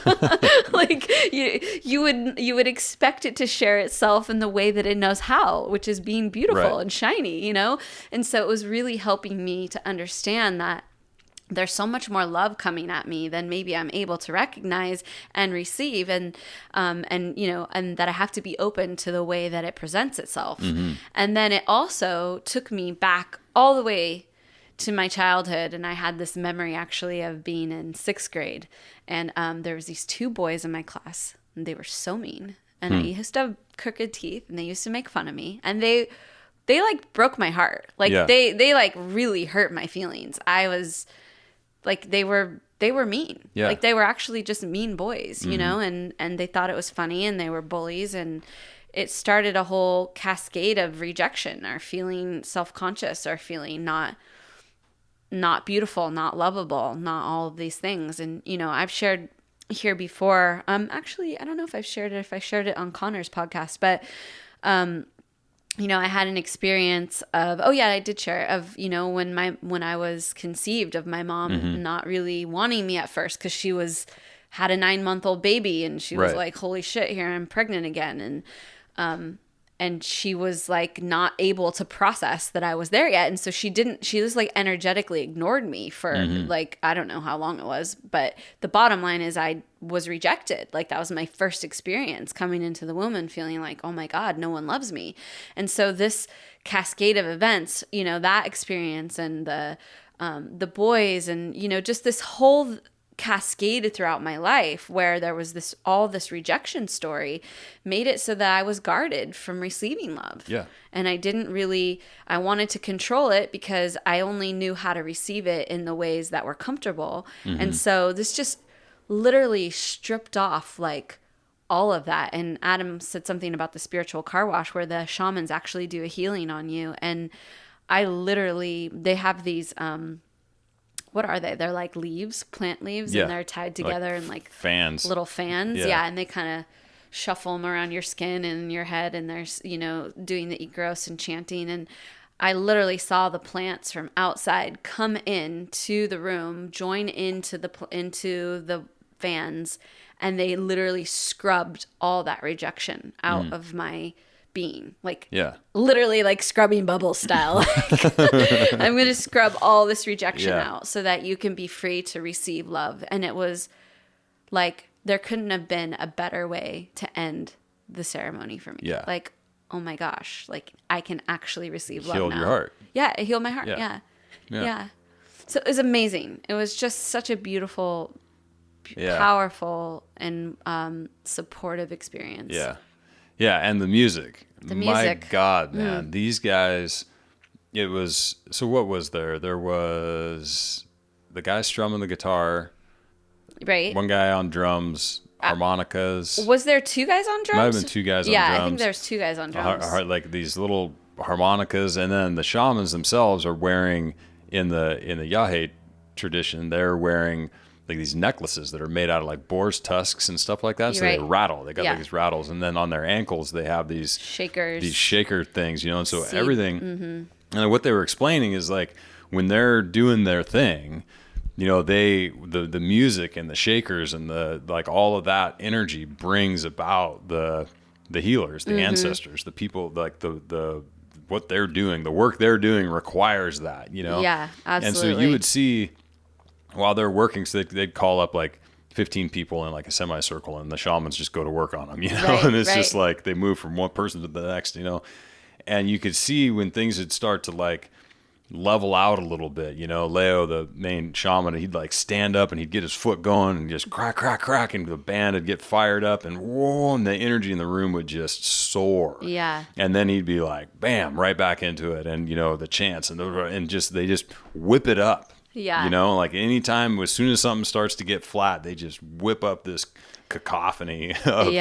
Like you would expect it to share itself in the way that it knows how, which is being beautiful and shiny, And so it was really helping me to understand that there's so much more love coming at me than maybe I'm able to recognize and receive, and that I have to be open to the way that it presents itself. And then it also took me back all the way to my childhood, and I had this memory actually of being in 6th grade, and there was these 2 boys in my class, and they were so mean, and I used to have crooked teeth, and they used to make fun of me, and they like broke my heart. Like they like really hurt my feelings. I was like, they were mean. Yeah. Like they were actually just mean boys, and they thought it was funny, and they were bullies, and it started a whole cascade of rejection, or feeling self-conscious, or feeling not beautiful, not lovable, not all of these things. And, I've shared here before, actually, I don't know if I shared it on Connor's podcast, but, I had an experience of, I did share of, when I was conceived, of my mom not really wanting me at first, because she had a 9-month-old baby, and she was like, holy shit, here I'm pregnant again. And she was like not able to process that I was there yet. And so she just like energetically ignored me for like, I don't know how long it was, but the bottom line is I was rejected. Like that was my first experience coming into the womb and feeling like, oh my God, no one loves me. And so this cascade of events, that experience, and the boys, and, just this whole cascaded throughout my life, where there was all this rejection story, made it so that I was guarded from receiving love. Yeah. And I wanted to control it, because I only knew how to receive it in the ways that were comfortable. And so this just literally stripped off like all of that. And Adam said something about the spiritual car wash, where the shamans actually do a healing on you. And they have these what are they? They're like leaves, plant leaves, Yeah. and they're tied together in like fans. little fans. Yeah. Yeah. And they kind of shuffle them around your skin and your head, and there's, doing the eat gross and chanting. And I literally saw the plants from outside come in to the room, join into the fans, and they literally scrubbed all that rejection out of my being. Like, literally like scrubbing bubbles style. I'm going to scrub all this rejection out so that you can be free to receive love. And it was like, there couldn't have been a better way to end the ceremony for me. Yeah. Like, oh my gosh, like I can actually receive love Healed now. your heart. Yeah, it healed my heart. Yeah. So it was amazing. It was just such a beautiful, powerful, and supportive experience. Yeah. Yeah, and the music. My God, man. These guys, it was, so what was there? There was the guy strumming the guitar. Right. One guy on drums, harmonicas. Was there two guys on drums? Might have been two guys on drums. Yeah, I think there's two guys on drums. Like these little harmonicas, and then the shamans themselves are wearing, in the Yahe tradition, they're wearing like these necklaces that are made out of like boar's tusks and stuff like that. So they rattle. They got like these rattles, and then on their ankles they have these shakers, these shaker things, and so everything. And what they were explaining is like when they're doing their thing, the music and the shakers and the like, all of that energy brings about the healers, the ancestors, the people, like the what they're doing, the work they're doing requires that, Yeah, absolutely. And so you would see while they're working, so they'd call up like 15 people in like a semicircle, and the shamans just go to work on them, Right, and it's just like they move from one person to the next, and you could see when things would start to like level out a little bit, Leo, the main shaman, he'd like stand up and he'd get his foot going and just crack, crack, crack, and the band would get fired up, and whoa, and the energy in the room would just soar. Yeah. And then he'd be like, bam, right back into it. And, the chants and they just whip it up. Yeah. Like anytime, as soon as something starts to get flat, they just whip up this cacophony of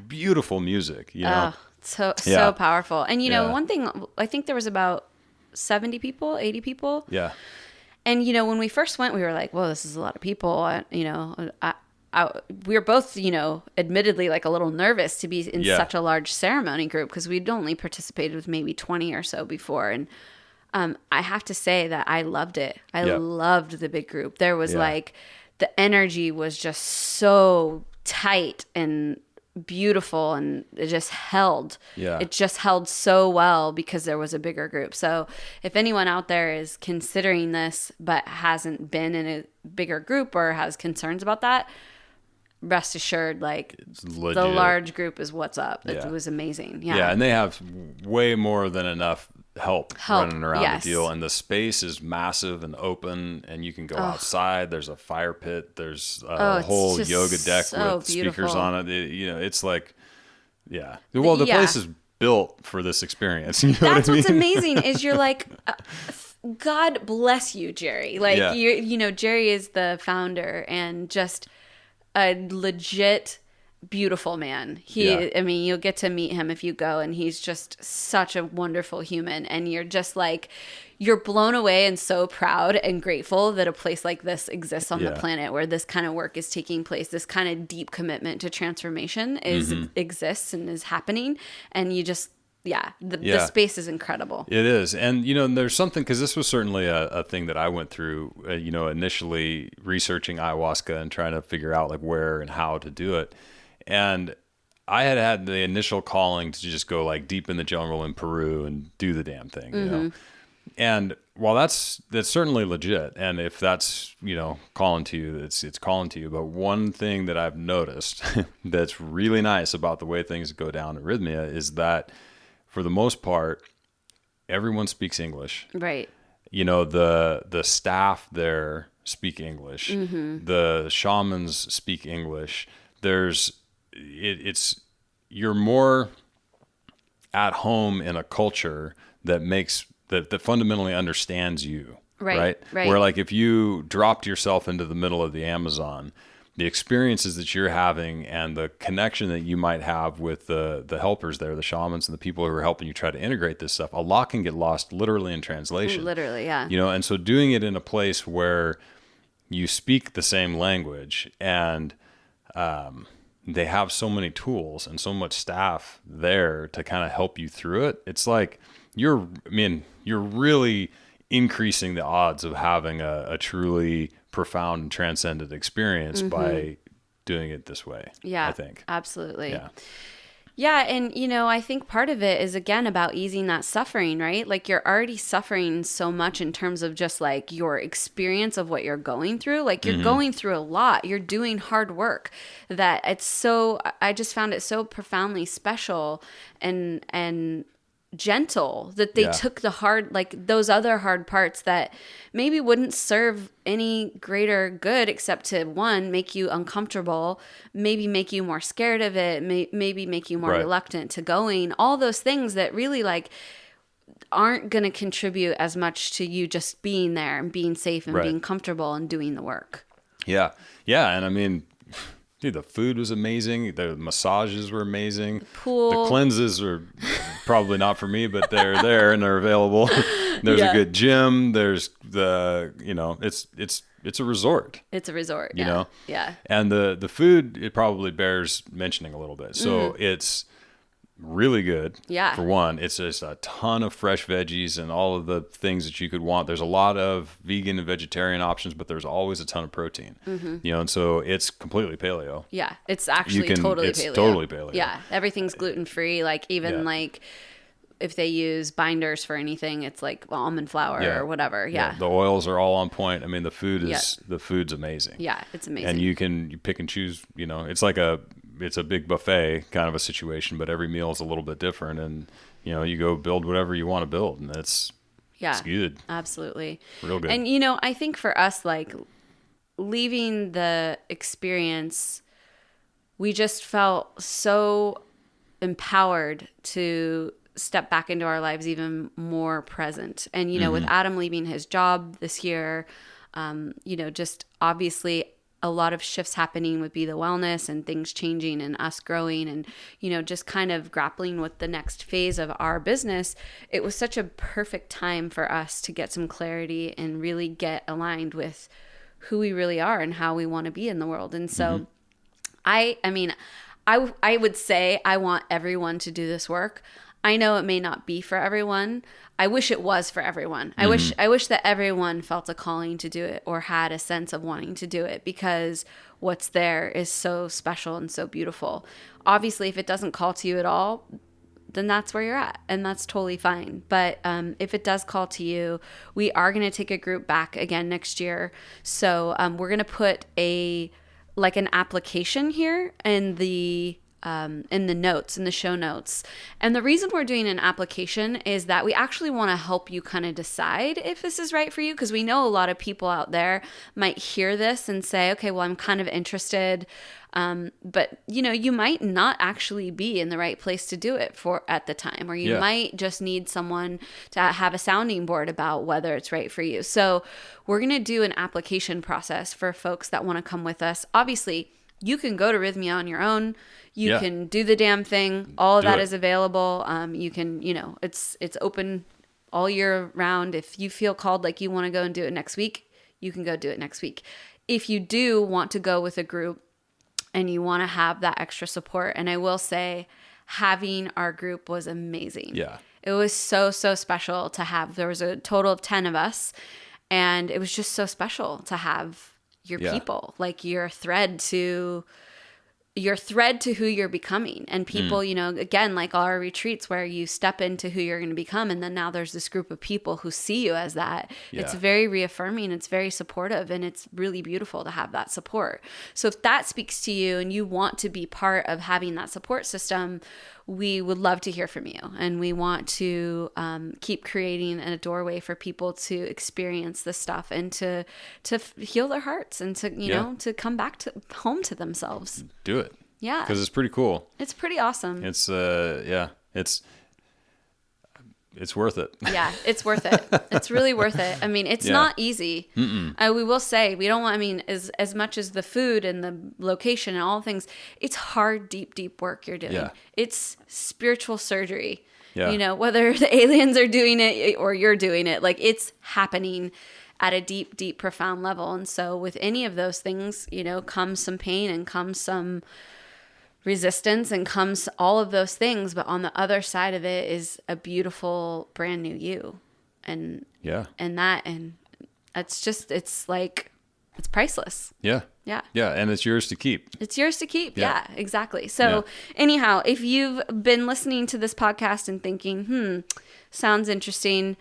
beautiful music, Oh, so powerful. And, one thing, I think there was about 70 people, 80 people. Yeah. And, when we first went, we were like, whoa, this is a lot of people. We were both, admittedly like a little nervous to be in such a large ceremony group, because we'd only participated with maybe 20 or so before. And I have to say that I loved it. I loved the big group. There was like, the energy was just so tight and beautiful, and it just held. It just held so well because there was a bigger group. So if anyone out there is considering this but hasn't been in a bigger group or has concerns about that, rest assured, like, the large group is what's up. It was amazing. Yeah, and they have way more than enough help running around the deal, and the space is massive and open, and you can go outside. There's a fire pit, there's a whole yoga deck with speakers on it. It's like, well, the place is built for this experience. That's what's amazing is you're like, God bless you, Jerry. Like, Jerry is the founder and just a legit beautiful man. I mean, you'll get to meet him if you go, and he's just such a wonderful human, and you're just like, you're blown away and so proud and grateful that a place like this exists on the planet, where this kind of work is taking place, this kind of deep commitment to transformation exists and is happening, and you just the space is incredible. It is. And, there's something, because this was certainly a thing that I went through, initially researching ayahuasca and trying to figure out like where and how to do it. And I had the initial calling to just go like deep in the jungle in Peru and do the damn thing, And while that's certainly legit, and if that's, calling to you, it's calling to you. But one thing that I've noticed that's really nice about the way things go down at Rythmia is that, for the most part, everyone speaks English. Right. The staff there speak English. The shamans speak English. You're more at home in a culture that fundamentally understands you. Right. Where like if you dropped yourself into the middle of the Amazon, the experiences that you're having and the connection that you might have with the helpers there, the shamans and the people who are helping you try to integrate this stuff, a lot can get lost literally in translation. Literally, yeah. And so doing it in a place where you speak the same language, and they have so many tools and so much staff there to kind of help you through it. It's like you're really increasing the odds of having a truly profound and transcendent experience by doing it this way. Yeah, I think. Absolutely. Yeah. Yeah. And, I think part of it is, again, about easing that suffering, right? Like, you're already suffering so much in terms of just like your experience of what you're going through. Like, you're going through a lot. You're doing hard work that I just found it so profoundly special and gentle that they took the hard, like those other hard parts that maybe wouldn't serve any greater good except to, one, make you uncomfortable, maybe make you more scared of it, maybe make you more reluctant to going, all those things that really like aren't going to contribute as much to you just being there and being safe and being comfortable and doing the work. Yeah. And I mean, dude, the food was amazing. The massages were amazing. The pool. The cleanses are probably not for me, but they're there and they're available. There's a good gym. There's it's a resort. It's a resort. You know? Yeah. And the food, it probably bears mentioning a little bit. So it's really good. Yeah. For one, it's just a ton of fresh veggies and all of the things that you could want. There's a lot of vegan and vegetarian options, but there's always a ton of protein. And so it's completely paleo. Yeah, it's actually totally paleo. Totally paleo. Yeah, everything's gluten free. Like even like if they use binders for anything, it's like almond flour or whatever. Yeah. The oils are all on point. I mean, the food's amazing. Yeah, it's amazing. And you pick and choose. It's a big buffet kind of a situation, but every meal is a little bit different, and you go build whatever you want to build, and it's good. Absolutely. Real good. And I think for us, like leaving the experience, we just felt so empowered to step back into our lives even more present. And with Adam leaving his job this year, just obviously a lot of shifts happening with Be the Wellness and things changing and us growing and, just kind of grappling with the next phase of our business. It was such a perfect time for us to get some clarity and really get aligned with who we really are and how we want to be in the world. And so I would say I want everyone to do this work. I know it may not be for everyone. I wish it was for everyone. I wish that everyone felt a calling to do it or had a sense of wanting to do it, because what's there is so special and so beautiful. Obviously, if it doesn't call to you at all, then that's where you're at, and that's totally fine. But if it does call to you, we are going to take a group back again next year. So we're going to put an application here in the notes, in the show notes. And the reason we're doing an application is that we actually want to help you kind of decide if this is right for you, because we know a lot of people out there might hear this and say, okay, well, I'm kind of interested. But you might not actually be in the right place to do it at the time, or you might just need someone to have a sounding board about whether it's right for you. So we're going to do an application process for folks that want to come with us. Obviously, you can go to Rythmia on your own. You can do the damn thing. All of that is available. You can, it's open all year round. If you feel called like you want to go and do it next week, you can go do it next week. If you do want to go with a group and you want to have that extra support, and I will say having our group was amazing. Yeah. It was so, so special to have. There was a total of 10 of us, and it was just so special to have your people, like your thread to who you're becoming. And people, again, like our retreats where you step into who you're going to become, and then now there's this group of people who see you as that. It's very reaffirming, it's very supportive, and it's really beautiful to have that support. So if that speaks to you and you want to be part of having that support system, we would love to hear from you, and we want to keep creating a doorway for people to experience this stuff and to heal their hearts and to to come back to home to themselves. Do it. Yeah, because it's pretty cool. It's pretty awesome. It's it's worth it. Yeah, it's worth it. It's really worth it. I mean, it's not easy. We will say we don't want, as much as the food and the location and all things, it's hard, deep work you're doing. Yeah. It's spiritual surgery. Yeah. Whether the aliens are doing it or you're doing it, like it's happening at a deep, deep, profound level. And so with any of those things, you know, comes some pain and comes some resistance and comes all of those things. But on the other side of it is a beautiful, brand new you. And it's just, it's like, it's priceless. Yeah. Yeah. Yeah. And it's yours to keep. It's yours to keep. Yeah, exactly. So anyhow, if you've been listening to this podcast and thinking, sounds interesting,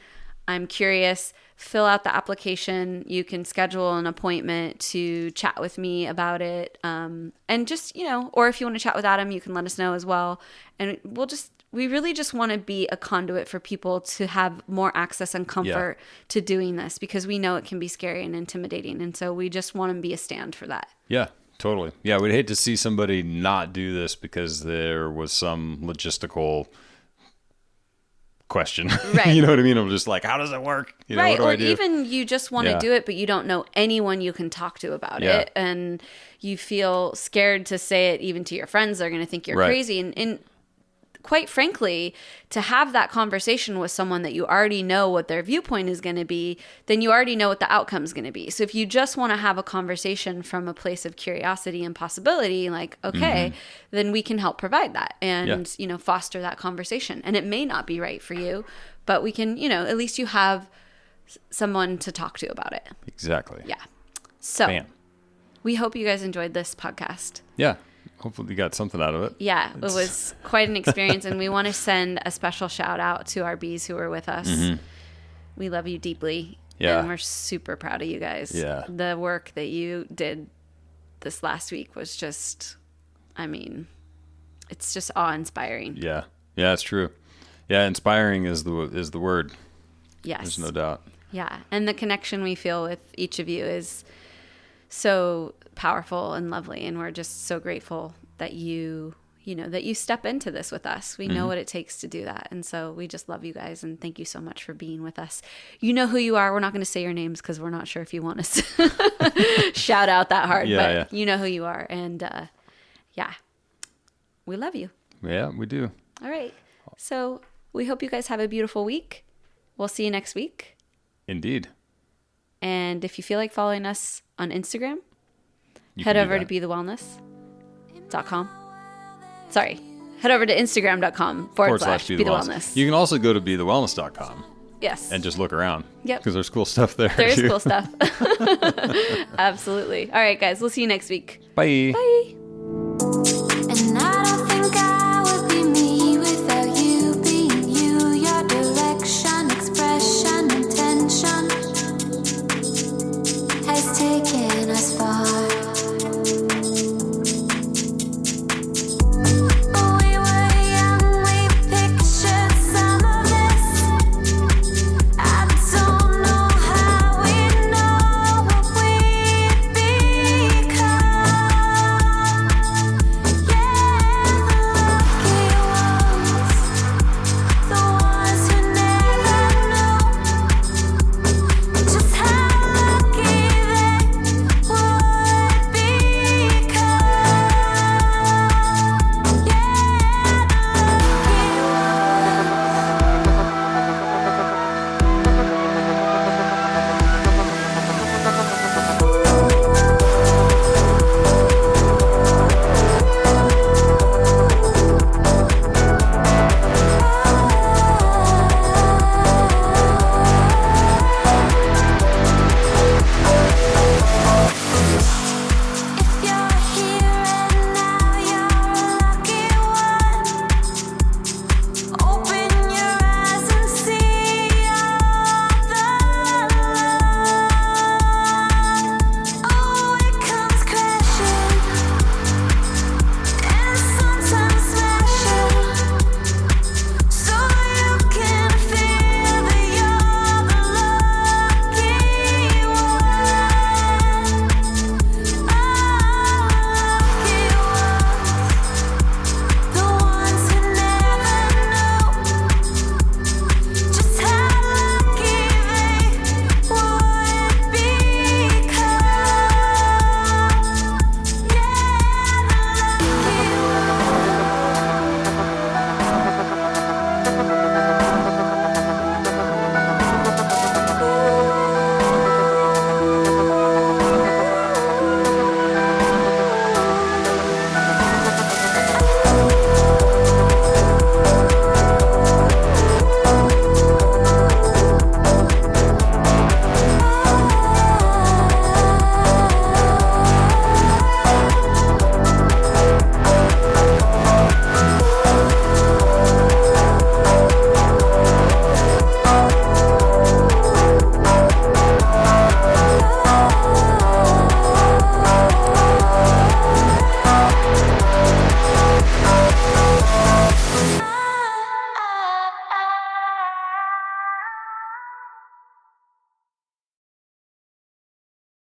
I'm curious, fill out the application. You can schedule an appointment to chat with me about it. And just, you know, or if you want to chat with Adam, you can let us know as well. And we really just want to be a conduit for people to have more access and comfort to doing this, because we know it can be scary and intimidating. And so we just want to be a stand for that. Yeah, totally. Yeah, we'd hate to see somebody not do this because there was some logistical question. Right. You know what I mean? I'm just like, how does it work? You know, right. What do Or I do? even you just want to do it, but you don't know anyone you can talk to about it. And you feel scared to say it even to your friends. They're going to think you're crazy. And quite frankly, to have that conversation with someone that you already know what their viewpoint is going to be, then you already know what the outcome is going to be. So if you just want to have a conversation from a place of curiosity and possibility, like, okay, then we can help provide that and, you know, foster that conversation. And it may not be right for you, but we can, you know, at least you have someone to talk to about it. Exactly. Yeah. So Bam. We hope you guys enjoyed this podcast. Yeah. Hopefully you got something out of it. Yeah, it was quite an experience, and we want to send a special shout out to our bees who were with us. We love you deeply, and we're super proud of you guys. Yeah. The work that you did this last week was just, I mean, it's just awe-inspiring. Yeah. Yeah, it's true. Yeah, inspiring is the word. Yes. There's no doubt. Yeah, and the connection we feel with each of you is so powerful and lovely, and we're just so grateful that you step into this with us. We know what it takes to do that, and so we just love you guys, and thank you so much for being with us. You know who you are. We're not going to say your names because we're not sure if you want us to shout out that hard, but you know who you are, and we love you. Yeah, we do. All right, so we hope you guys have a beautiful week. We'll see you next week. Indeed. And if you feel like following us on Instagram, head over to bethewellness.com. Sorry. Head over to Instagram.com/bethewellness. You can also go to bethewellness.com. Yes. And just look around. Yep. Because there's cool stuff there. There is cool stuff. Absolutely. All right, guys. We'll see you next week. Bye. Bye.